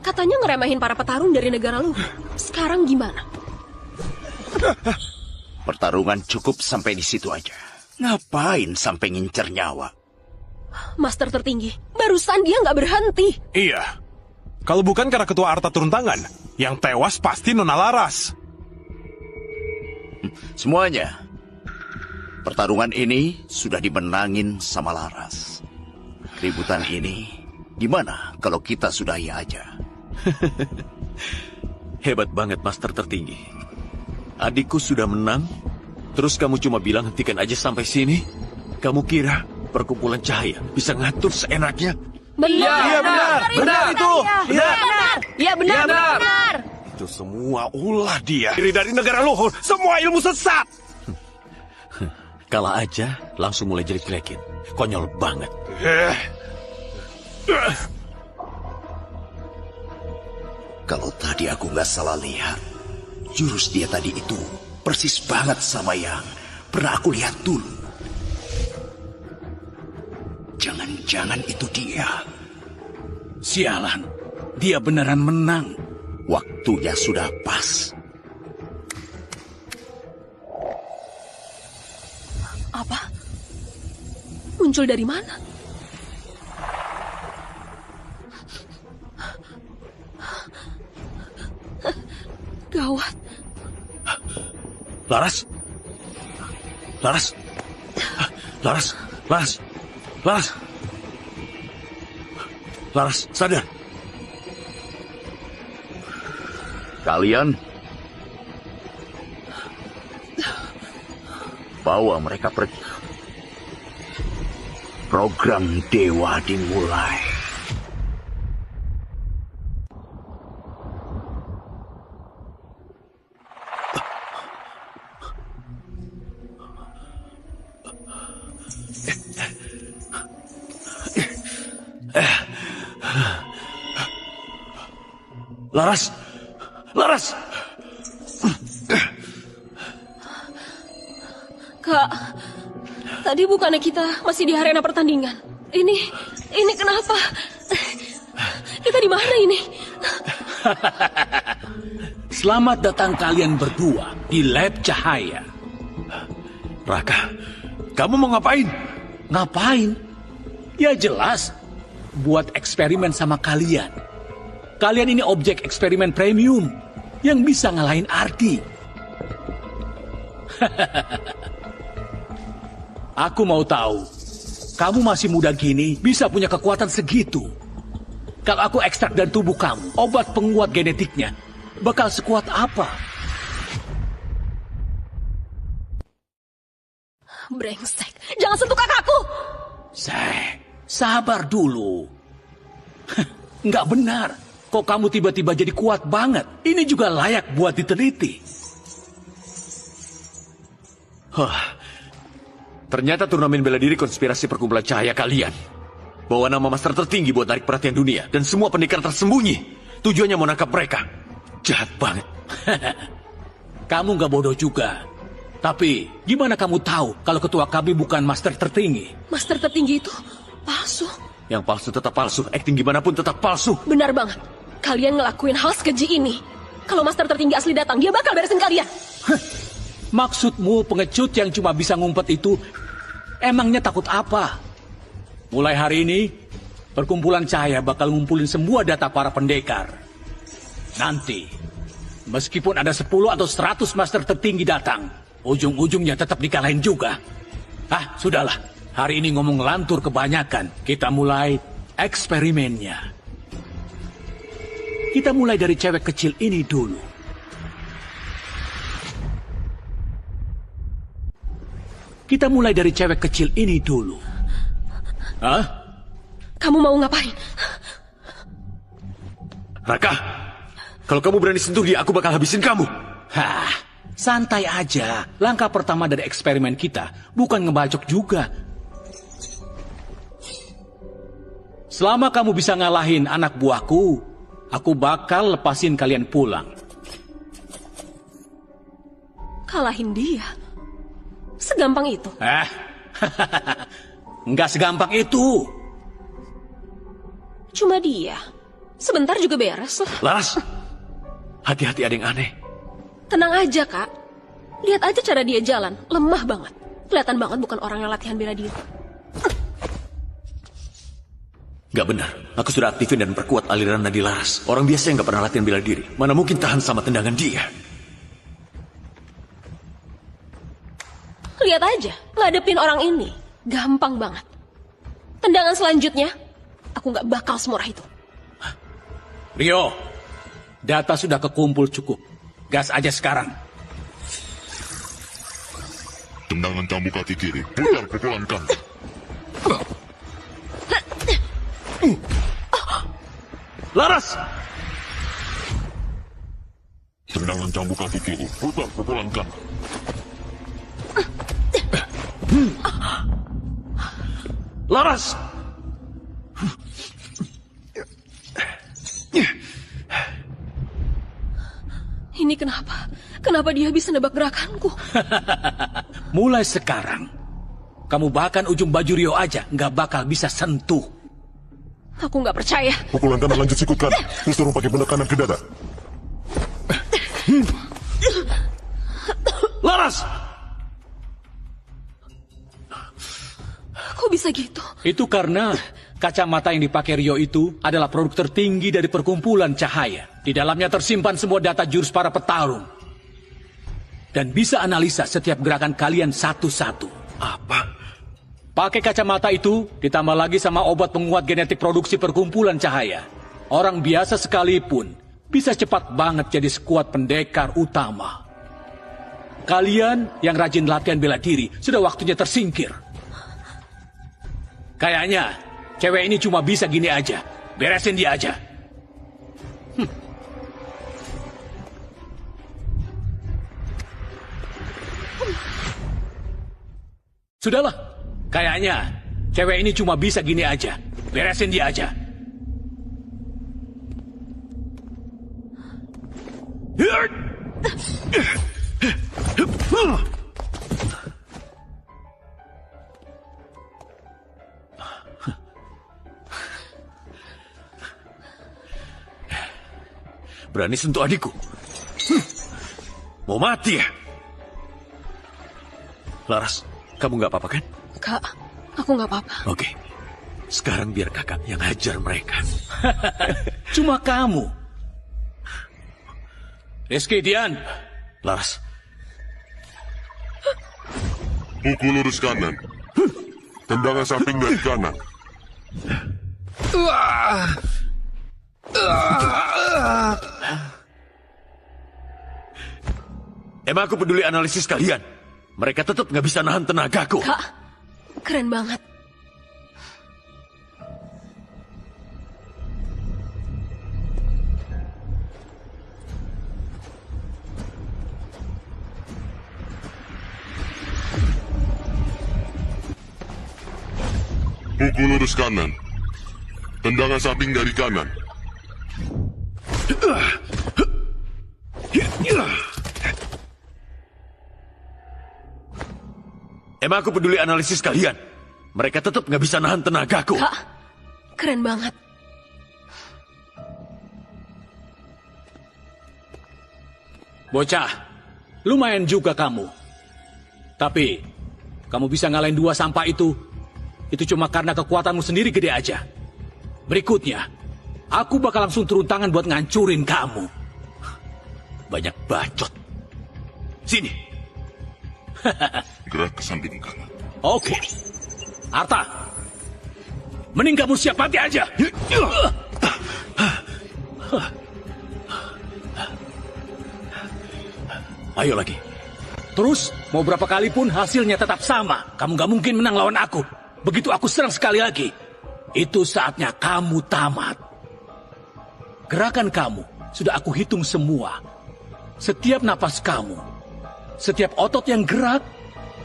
Katanya ngeremehin para petarung dari negara luhur. Sekarang gimana? Pertarungan cukup sampai di situ aja. Ngapain sampai ngincer nyawa? Master tertinggi, barusan dia nggak berhenti. Iya. Kalau bukan karena ketua Arta turun tangan, yang tewas pasti Nona Laras. Semuanya. Pertarungan ini sudah dimenangin sama Laras. Keributan ini, gimana kalau kita sudahi aja? Hebat banget, Master tertinggi. Adikku sudah menang, terus kamu cuma bilang hentikan aja sampai sini? Kamu kira perkumpulan cahaya bisa ngatur seenaknya? Benar. Iya, benar. Benar itu. Iya benar. Itu semua ulah dia. Diri dari negara luhur, semua ilmu sesat. Kalah aja, langsung mulai jelek-jelekin. Konyol banget. Kalau tadi aku nggak salah lihat, jurus dia tadi itu persis banget sama yang pernah aku lihat dulu. Jangan-jangan itu dia. Sialan, dia beneran menang. Waktunya sudah pas. Apa? Muncul dari mana? Gawat. Laras? Laras? Laras? Laras? Laras? Laras, sadar. Kalian bawa mereka pergi. Program Dewa dimulai. Laras! Laras! Kak, tadi bukannya kita masih di arena pertandingan? Ini kenapa? Kita di mana ini? Selamat datang kalian berdua di Lab Cahaya. Raka, kamu mau ngapain? Ngapain? Ya jelas, buat eksperimen sama kalian. Kalian ini objek eksperimen premium yang bisa ngalahin Ardi. Aku mau tahu, kamu masih muda gini bisa punya kekuatan segitu. Kalau aku ekstrak dari tubuh kamu, obat penguat genetiknya, bakal sekuat apa? Brengsek, jangan sentuh kakakku! Sabar dulu. Nggak benar. Kok kamu tiba-tiba jadi kuat banget? Ini juga layak buat diteliti. Ternyata turnamen bela diri konspirasi perkumpulan cahaya kalian. Bawa nama master tertinggi buat tarik perhatian dunia. Dan semua pendekar tersembunyi. Tujuannya mau nangkap mereka. Jahat banget. Kamu nggak bodoh juga. Tapi, gimana kamu tahu kalau ketua kami bukan master tertinggi? Master tertinggi itu palsu. Yang palsu tetap palsu. Acting gimana pun tetap palsu. Benar banget. Kalian ngelakuin hal sekeji ini. Kalau master tertinggi asli datang, dia bakal beresin kalian. Maksudmu pengecut yang cuma bisa ngumpet itu emangnya takut apa? Mulai hari ini, perkumpulan cahaya bakal ngumpulin semua data para pendekar. Nanti, meskipun ada 10 atau 100 master tertinggi datang, ujung-ujungnya tetap dikalahin juga. Sudahlah. Hari ini ngomong lantur kebanyakan. Kita mulai eksperimennya. Kita mulai dari cewek kecil ini dulu. Kita mulai dari cewek kecil ini dulu. Hah? Kamu mau ngapain? Raka, kalau kamu berani sentuh dia, aku bakal habisin kamu. Santai aja. Langkah pertama dari eksperimen kita bukan ngebacok juga. Selama kamu bisa ngalahin anak buahku, aku bakal lepasin kalian pulang. Kalahin dia? Segampang itu? Nggak segampang itu. Cuma dia. Sebentar juga beres lah. Laras, hati-hati ada yang aneh. Tenang aja, Kak. Lihat aja cara dia jalan. Lemah banget. Kelihatan banget bukan orang yang latihan bela diri. Gak benar. Aku sudah aktifin dan perkuat aliran nadi Laras. Orang biasa yang gak pernah latihan bela diri. Mana mungkin tahan sama tendangan dia. Lihat aja. Ngadepin orang ini. Gampang banget. Tendangan selanjutnya, aku gak bakal semurah itu. Rio, data sudah kekumpul cukup. Gas aja sekarang. Tendangan cambuk kaki kiri. Putar pukulan kanan. Laras! Tendangan cambuk kaki kiri. Putar pukulan kanan. Laras! Ini kenapa? Kenapa dia bisa nebak gerakanku? Mulai sekarang, kamu bahkan ujung baju Rio aja nggak bakal bisa sentuh. Aku nggak percaya. Pukulan kanan lanjut sikut kanan. Terus turun pakai benda kanan ke dada. Laras! Kok bisa gitu? Itu karena kacamata yang dipakai Rio itu adalah produk tertinggi dari perkumpulan cahaya. Di dalamnya tersimpan semua data jurus para petarung. Dan bisa analisa setiap gerakan kalian satu-satu. Apa? Pakai kacamata itu ditambah lagi sama obat penguat genetik produksi perkumpulan cahaya. Orang biasa sekalipun bisa cepat banget jadi skuad pendekar utama. Kalian yang rajin latihan bela diri sudah waktunya tersingkir. Kayaknya cewek ini cuma bisa gini aja. Beresin dia aja. Sudahlah. Kayaknya cewek ini cuma bisa gini aja. Beresin dia aja. Berani sentuh adikku? Mau mati ya? Laras, kamu nggak apa-apa kan? Kak, aku nggak apa-apa. Oke, sekarang biar kakak yang hajar mereka. Cuma kamu. Rizky, Dian. Laras. Pukul lurus kanan. Tendangan samping dari kanan. Emang aku peduli analisis kalian? Mereka tetap nggak bisa nahan tenagaku. Kak, keren banget. Pukul lurus kanan. Tendangan samping dari kanan. Emang aku peduli analisis kalian? Mereka tetap nggak bisa nahan tenagaku. Kak, keren banget. Bocah, lumayan juga kamu. Tapi, kamu bisa ngalahin 2 sampah itu cuma karena kekuatanmu sendiri gede aja. Berikutnya, aku bakal langsung turun tangan buat ngancurin kamu. Banyak bacot. Sini. Gerak ke samping kanan. Oke. Arta, mending kamu siap mati aja. Ayo lagi. Terus, mau berapa kali pun hasilnya tetap sama. Kamu gak mungkin menang lawan aku. Begitu aku serang sekali lagi, itu saatnya kamu tamat. Gerakan kamu sudah aku hitung semua. Setiap napas kamu, setiap otot yang gerak,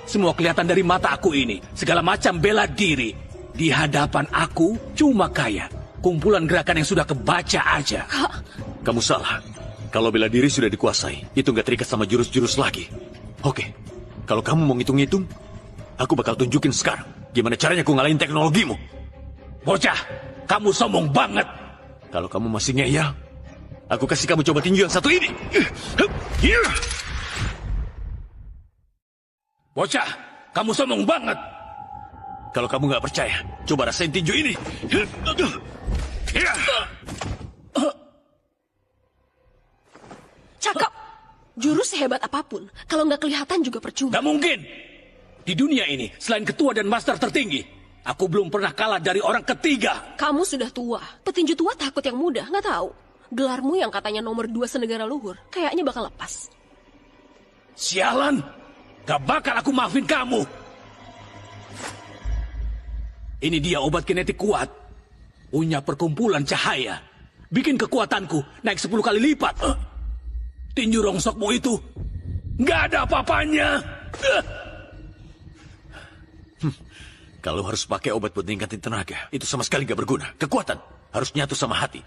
semua kelihatan dari mata aku ini. Segala macam bela diri. Di hadapan aku cuma kayak kumpulan gerakan yang sudah kebaca aja. Kamu salah. Kalau bela diri sudah dikuasai, itu nggak terikat sama jurus-jurus lagi. Oke, kalau kamu mau ngitung-ngitung, aku bakal tunjukin sekarang gimana caranya aku ngalahin teknologimu. Bocah, kamu sombong banget. Kalau kamu masih ngeyel, aku kasih kamu coba tinju yang satu ini. Bocah, kamu sombong banget. Kalau kamu nggak percaya, coba rasain tinju ini. Cakep. Jurus sehebat apapun, kalau nggak kelihatan juga percuma. Nggak mungkin. Di dunia ini, selain ketua dan master tertinggi, aku belum pernah kalah dari orang ketiga. Kamu sudah tua. Petinju tua takut yang muda, nggak tahu. Gelarmu yang katanya nomor 2 senegara luhur, kayaknya bakal lepas. Sialan, gak bakal aku maafin kamu. Ini dia obat kinetik kuat. Punya perkumpulan cahaya. Bikin kekuatanku naik 10 kali lipat. Tinju rongsokmu itu gak ada apa-apanya. Kalau harus pakai obat buat meningkatin tenaga, itu sama sekali gak berguna. Kekuatan harus nyatu sama hati.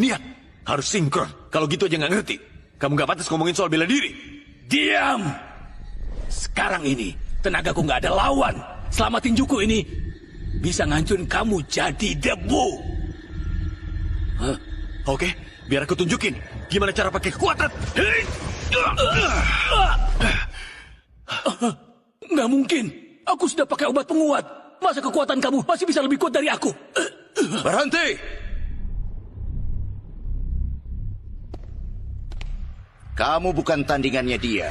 Niat harus sinkron. Kalau gitu aja gak ngerti. Kamu gak pantas ngomongin soal bela diri. Diam. Sekarang ini tenagaku gak ada lawan. Selama tinjuku ini bisa ngancurin kamu jadi debu. Oke, biar aku tunjukin gimana cara pakai kekuatan. Nggak mungkin. Aku sudah pakai obat penguat. Masa kekuatan kamu masih bisa lebih kuat dari aku? Berhenti! Kamu bukan tandingannya dia.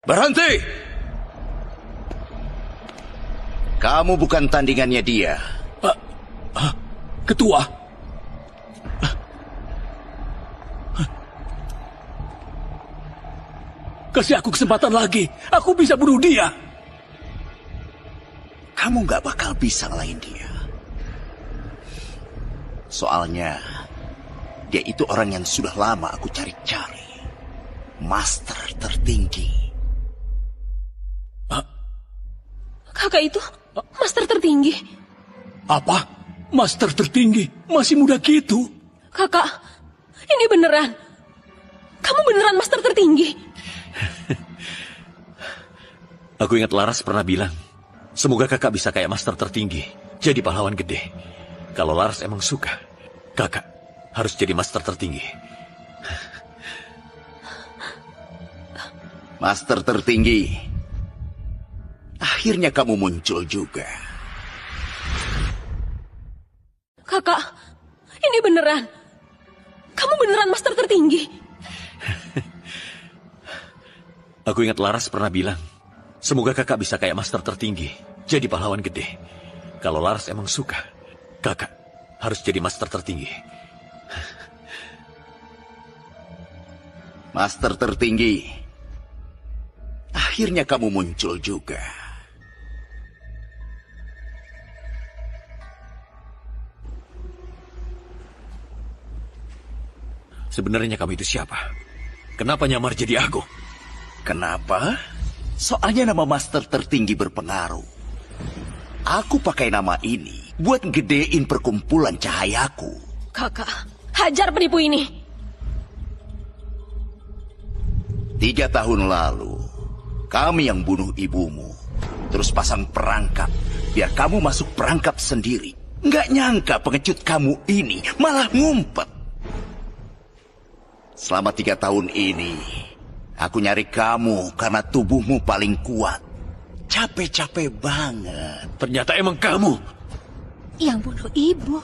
Berhenti! Kamu bukan tandingannya dia. Ketua. Kasih aku kesempatan lagi. Aku bisa bunuh dia. Kamu gak bakal bisa ngalahin dia. Soalnya, dia itu orang yang sudah lama aku cari-cari. Master tertinggi. Kakak itu master tertinggi. Apa? Master tertinggi? Masih muda gitu? Kakak, ini beneran. Kamu beneran master tertinggi. Aku ingat Laras pernah bilang, semoga kakak bisa kayak master tertinggi, jadi pahlawan gede. Kalau Laras emang suka, kakak harus jadi master tertinggi. Master tertinggi. Akhirnya kamu muncul juga. Kakak, ini beneran. Kamu beneran master tertinggi. Aku ingat Laras pernah bilang, semoga kakak bisa kayak master tertinggi, jadi pahlawan gede. Kalau Laras emang suka, kakak harus jadi master tertinggi. Master tertinggi. Akhirnya kamu muncul juga. Sebenarnya kamu itu siapa? Kenapa nyamar jadi aku? Kenapa? Soalnya nama master tertinggi berpengaruh. Aku pakai nama ini buat gedein perkumpulan cahayaku. Kakak, hajar penipu ini. 3 tahun lalu, kami yang bunuh ibumu. Terus pasang perangkap, biar kamu masuk perangkap sendiri. Nggak nyangka pengecut kamu ini malah ngumpet. Selama 3 tahun ini, aku nyari kamu karena tubuhmu paling kuat. Capek-capek banget. Ternyata emang kamu. Yang bunuh ibu.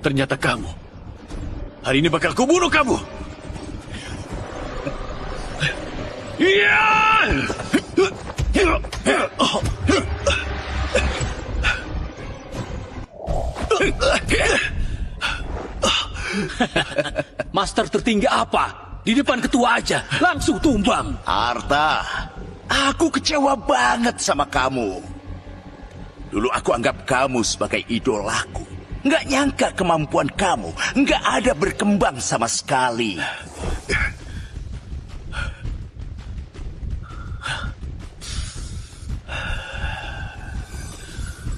Ternyata kamu. Hari ini bakal kubunuh kamu. Iya! Master tertinggi apa? Di depan ketua aja, langsung tumbang. Arta, aku kecewa banget sama kamu. Dulu aku anggap kamu sebagai idolaku. Nggak nyangka kemampuan kamu nggak ada berkembang sama sekali.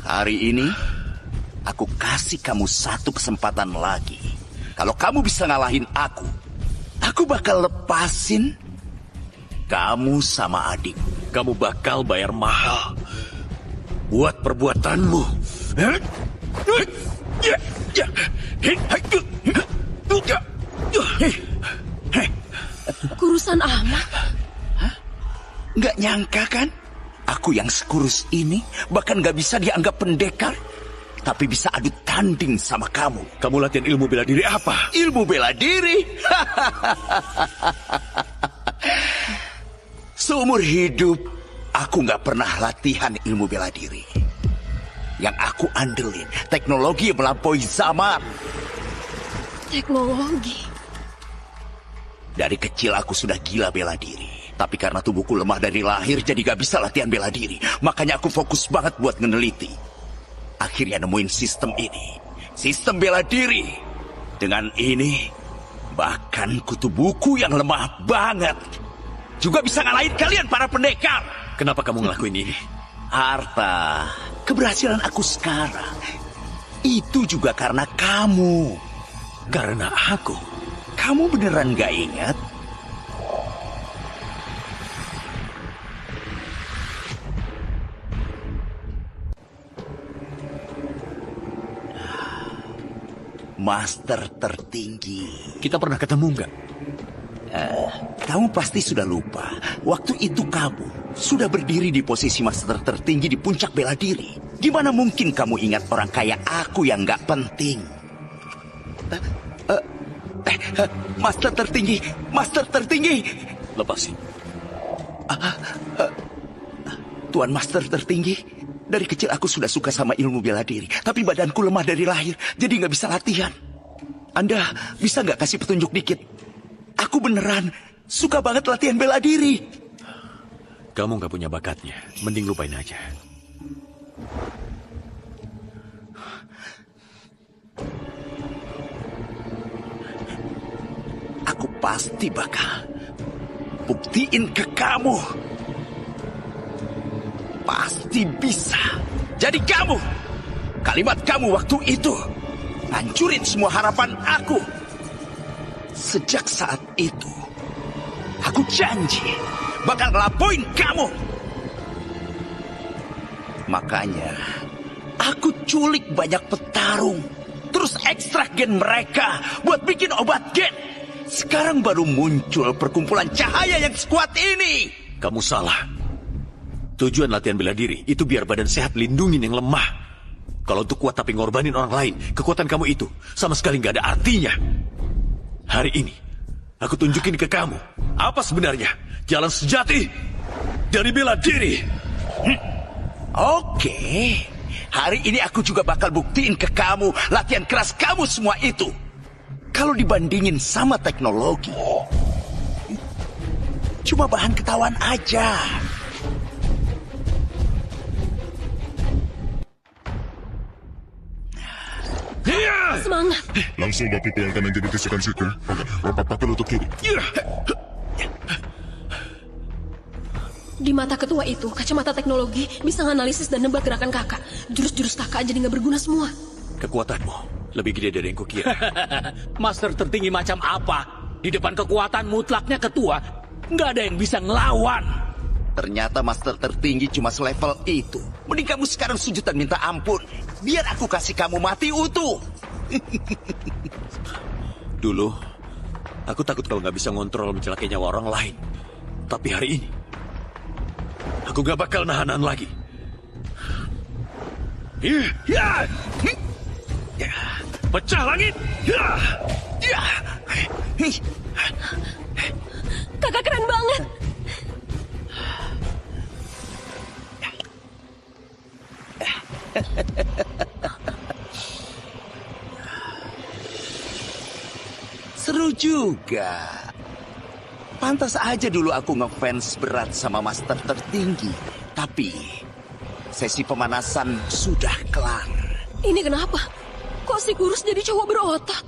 Hari ini, aku kasih kamu 1 kesempatan lagi. Kalau kamu bisa ngalahin aku bakal lepasin kamu sama adik. Kamu bakal bayar mahal buat perbuatanmu. Kurusan amat. Nggak nyangka kan? Aku yang sekurus ini bahkan nggak bisa dianggap pendekar. Tapi bisa adu tanding sama kamu. Kamu latihan ilmu bela diri apa? Ilmu bela diri? Seumur hidup, aku nggak pernah latihan ilmu bela diri. Yang aku andelin, teknologi yang melampaui zaman. Teknologi? Dari kecil aku sudah gila bela diri. Tapi karena tubuhku lemah dari lahir, jadi gak bisa latihan bela diri. Makanya aku fokus banget buat meneliti. Akhirnya nemuin sistem ini. Sistem bela diri. Dengan ini, bahkan kutu buku yang lemah banget juga bisa ngalahin kalian para pendekar. Kenapa kamu ngelakuin ini? Arta, keberhasilan aku sekarang itu juga karena kamu. Karena aku? Kamu beneran gak ingat? Master tertinggi. Kita pernah ketemu nggak? Kamu pasti sudah lupa. Waktu itu kamu sudah berdiri di posisi master tertinggi di puncak bela diri. Gimana mungkin kamu ingat orang kayak aku yang nggak penting? Master tertinggi, master tertinggi. Lepasin. Tuan master tertinggi. Dari kecil aku sudah suka sama ilmu bela diri. Tapi badanku lemah dari lahir, jadi nggak bisa latihan. Anda bisa nggak kasih petunjuk dikit? Aku beneran suka banget latihan bela diri. Kamu nggak punya bakatnya, mending lupain aja. Aku pasti bakal buktiin ke kamu. Pasti bisa. Jadi kamu, kalimat kamu waktu itu hancurin semua harapan aku. Sejak saat itu, aku janji bakal ngelapoin kamu. Makanya, aku culik banyak petarung. Terus ekstrak gen mereka buat bikin obat gen. Sekarang baru muncul perkumpulan cahaya yang sekuat ini. Kamu salah. Tujuan latihan bela diri itu biar badan sehat lindungin yang lemah. Kalau untuk kuat tapi ngorbanin orang lain, kekuatan kamu itu sama sekali nggak ada artinya. Hari ini, aku tunjukin ke kamu apa sebenarnya jalan sejati dari bela diri. Oke, hari ini aku juga bakal buktiin ke kamu latihan keras kamu semua itu. Kalau dibandingin sama teknologi, cuma bahan ketahuan aja. Semangat. Langsung bapak pelan kanan jadi tusukan situ. Oke, bapak pakai lutut kiri. Di mata ketua itu, kacamata teknologi bisa menganalisis dan nebak gerakan kakak. Jurus-jurus kakak jadi nggak berguna semua. Kekuatanmu lebih gede dari yang kukira. Master tertinggi macam apa? Di depan kekuatan mutlaknya ketua, nggak ada yang bisa ngelawan. Ternyata master tertinggi cuma selevel itu. Mending kamu sekarang sujud dan minta ampun. Biar aku kasih kamu mati utuh. Dulu, aku takut kalau nggak bisa ngontrol mencelakai nyawa orang lain. Tapi hari ini, aku nggak bakal nahanan lagi. Pecah langit! Kakak keren banget. Seru juga. Pantas aja dulu aku ngefans berat sama master tertinggi. Tapi sesi pemanasan sudah kelar. Ini kenapa? Kok si kurus jadi cowok berotot?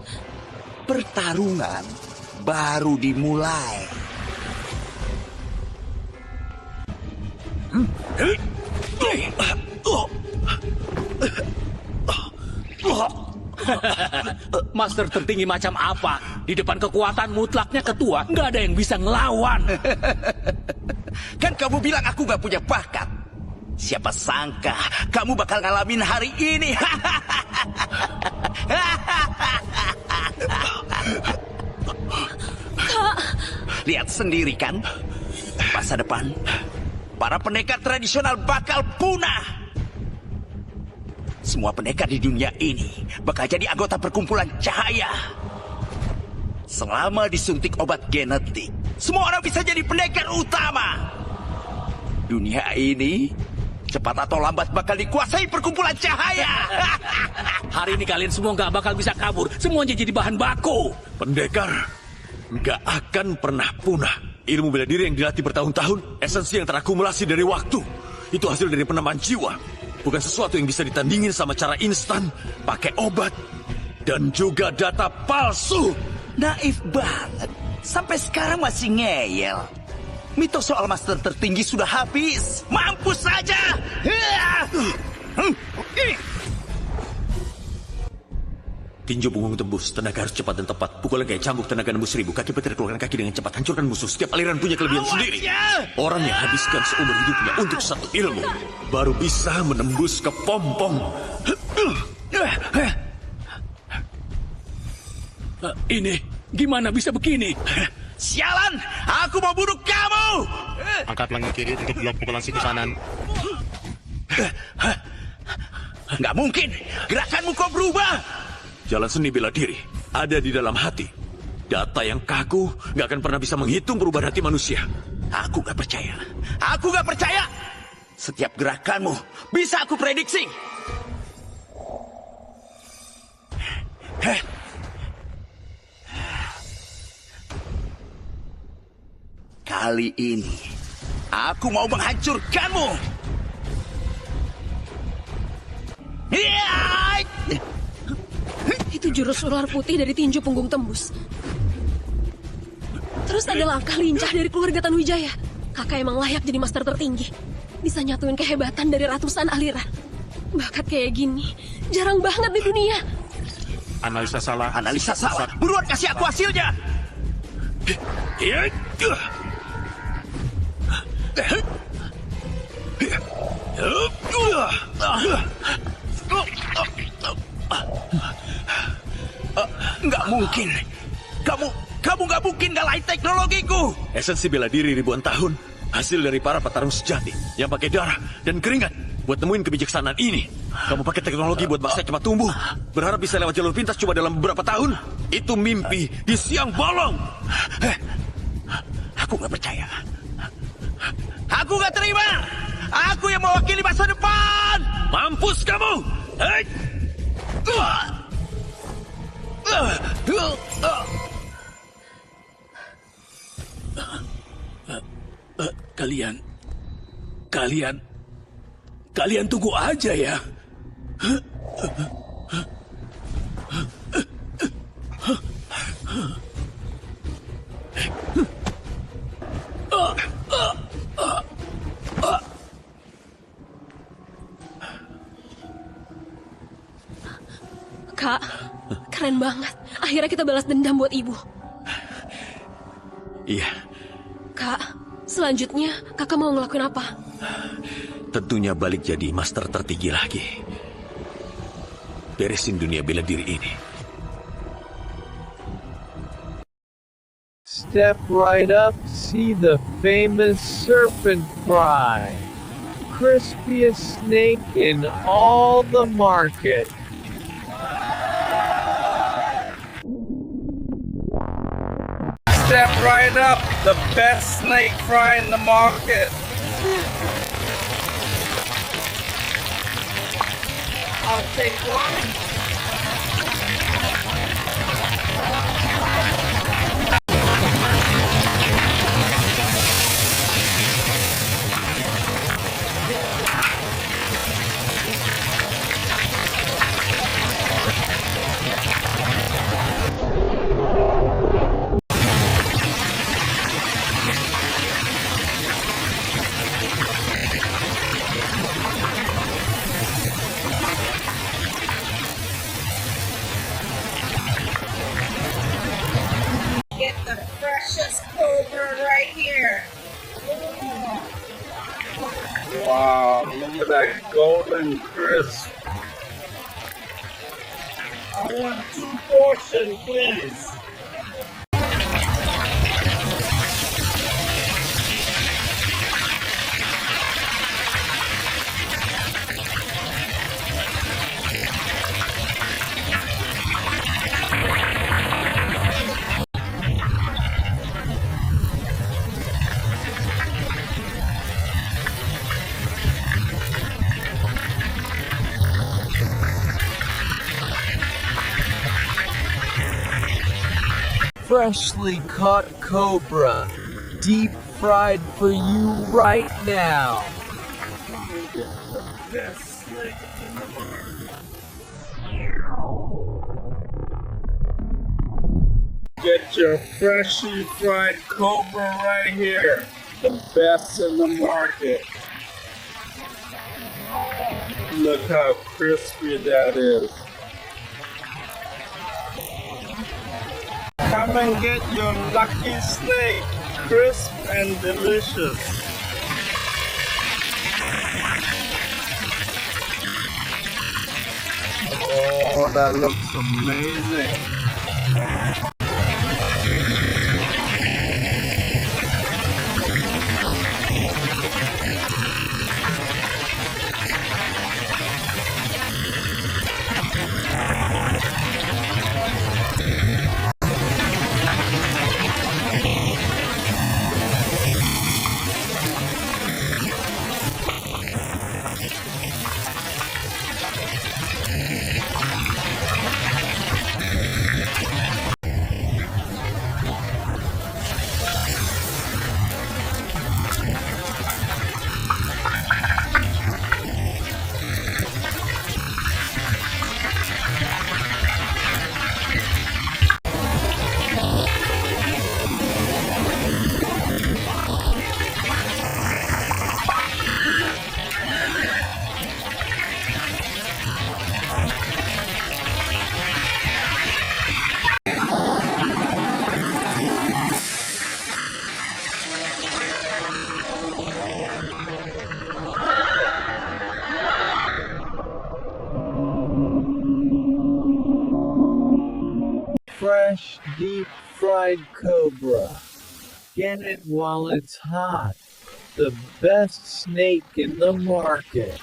Pertarungan baru dimulai. Master tertinggi macam apa? Di depan kekuatan mutlaknya ketua, nggak ada yang bisa ngelawan. Kan kamu bilang aku gak punya bakat. Siapa sangka kamu bakal ngalamin hari ini. Kak. Lihat sendiri kan, masa depan para pendekar tradisional bakal punah. Semua pendekar di dunia ini bakal jadi anggota perkumpulan cahaya. Selama disuntik obat genetik, semua orang bisa jadi pendekar utama. Dunia ini cepat atau lambat bakal dikuasai perkumpulan cahaya. Hari ini kalian semua nggak bakal bisa kabur. Semuanya jadi bahan baku. Pendekar nggak akan pernah punah. Ilmu bela diri yang dilatih bertahun-tahun, esensi yang terakumulasi dari waktu. Itu hasil dari penamaan jiwa. Bukan sesuatu yang bisa ditandingin sama cara instan, pakai obat, dan juga data palsu. Naif banget. Sampai sekarang masih ngeyel. Mitos soal master tertinggi sudah habis. Mampus saja. Tinju punggung tembus, tenaga harus cepat dan tepat. Pukulan kayak cambuk, tenaga nembus 1000. Kaki petir keluarkan kaki dengan cepat. Hancurkan musuh. Setiap aliran punya kelebihan sendiri. Orang yang habiskan seumur hidupnya untuk satu ilmu baru bisa menembus ke pom-pom. Ini gimana bisa begini? Sialan, aku mau bunuh kamu. Angkat lengan kiri untuk blok pukulan siku kanan. Nggak mungkin, gerakanmu kok berubah. Jalan seni bela diri ada di dalam hati. Data yang kaku nggak akan pernah bisa menghitung perubahan hati manusia. Aku nggak percaya. Aku nggak percaya. Setiap gerakanmu bisa aku prediksi. Kali ini aku mau menghancurkanmu. Itu jurus ular putih dari tinju punggung tembus. Terus ada langkah lincah dari keluarga Tanuwijaya. Kakak emang layak jadi master tertinggi. Bisa nyatuin kehebatan dari ratusan aliran. Bakat kayak gini jarang banget di dunia. Analisa salah. Analisa salah. Buruan kasih aku hasilnya. Nggak mungkin. Kamu nggak mungkin ngalahin teknologiku. Esensi bela diri ribuan tahun, hasil dari para petarung sejati yang pakai darah dan keringat buat nemuin kebijaksanaan ini. Kamu pakai teknologi buat bangsa cepat tumbuh, berharap bisa lewat jalur pintas cuma dalam beberapa tahun. Itu mimpi di siang bolong. Aku nggak percaya. Aku nggak terima. Aku yang mewakili masa depan. Mampus kamu. Hei. Kalian tunggu aja ya. Keren banget. Akhirnya kita balas dendam buat ibu. Iya, Kak, selanjutnya kakak mau ngelakuin apa? tentunya balik jadi master tertinggi lagi. Beresin dunia bela diri ini. Step right up, see the famous serpent fry. Crispiest snake in all the market. Step right up, the best snake fry in the market. I'll take one. Get the freshest cobra right here. Wow, look at that golden crisp. I want 2 portions, please. Freshly caught cobra, deep fried for you right now. Get your freshly fried cobra right here. The best in the market. Look how crispy that is. Come and get your lucky snake, crisp and delicious. Oh, that looks amazing. Fresh, deep fried cobra. Get it while it's hot. The best snake in the market.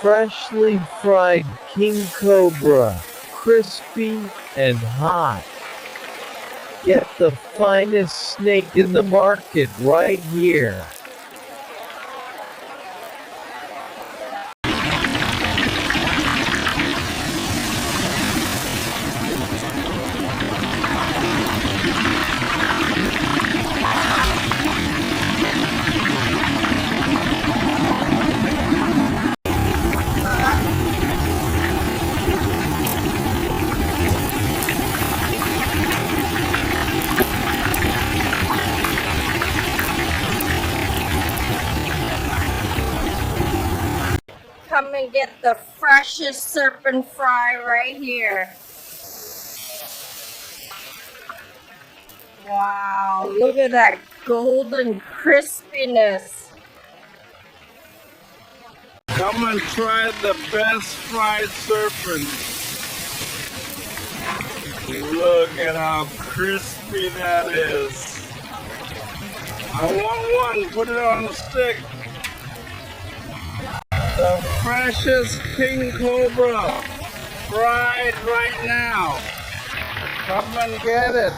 freshly fried king cobra, crispy and hot. Get the finest snake in the market right here. Come and get the freshest serpent fry right here. Wow, look at that golden crispiness. Come and try the best fried serpent. Look at how crispy that is. I want one. Put it on the stick. The freshest king cobra. Fried right now. Come and get it.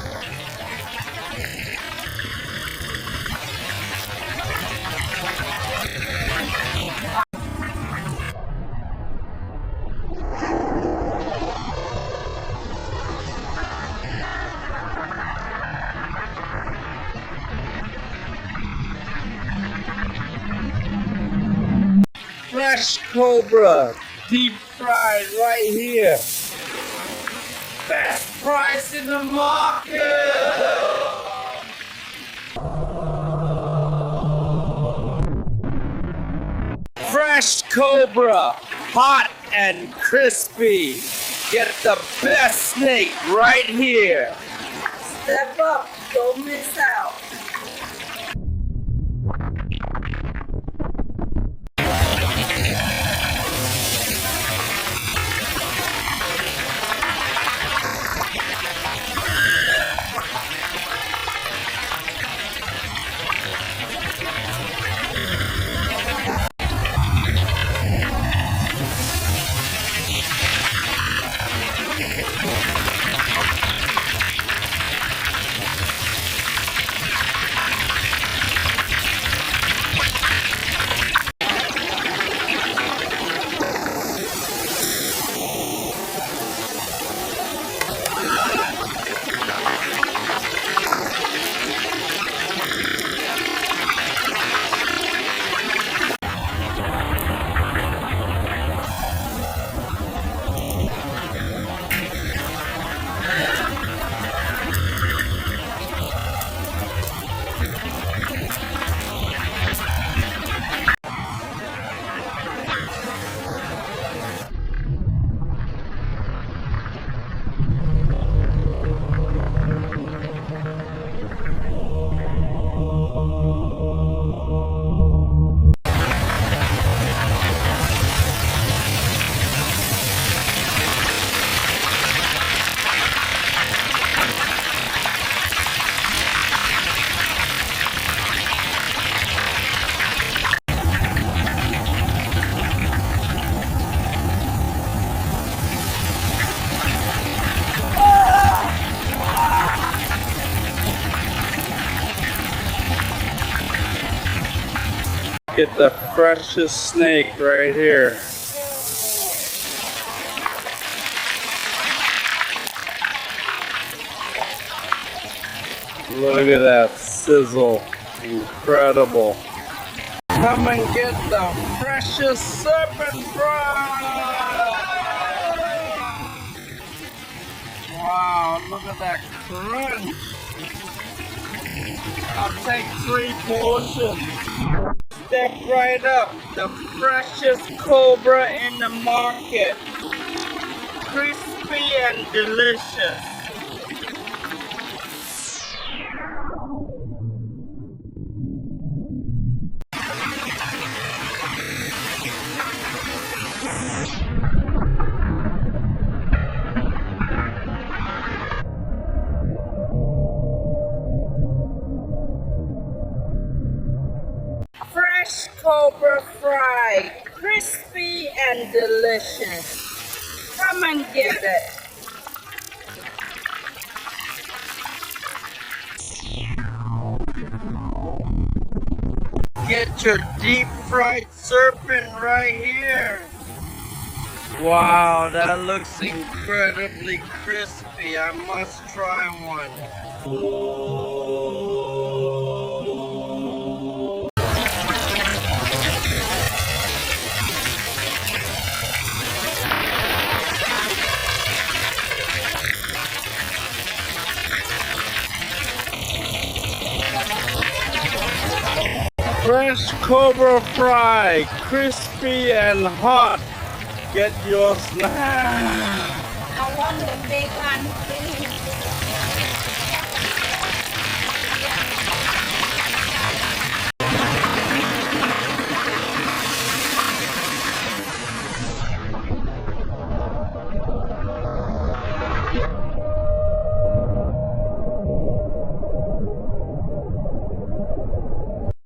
Fresh cobra, deep fried right here. Best price in the market. Fresh cobra, hot and crispy. Get the best snake right here. Step up, don't miss out. Get the freshest snake right here. Look at that sizzle. Incredible. Come and get the freshest serpent fry. Wow, look at that crunch. I'll take 3 portions. Step right up, the freshest cobra in the market. Crispy and delicious. Fresh cobra fry, crispy and delicious. Come and get it. Get your deep fried serpent right here. Wow, that looks incredibly crispy. I must try one. Fresh cobra fry, crispy and hot. Get your snack. I want the big one.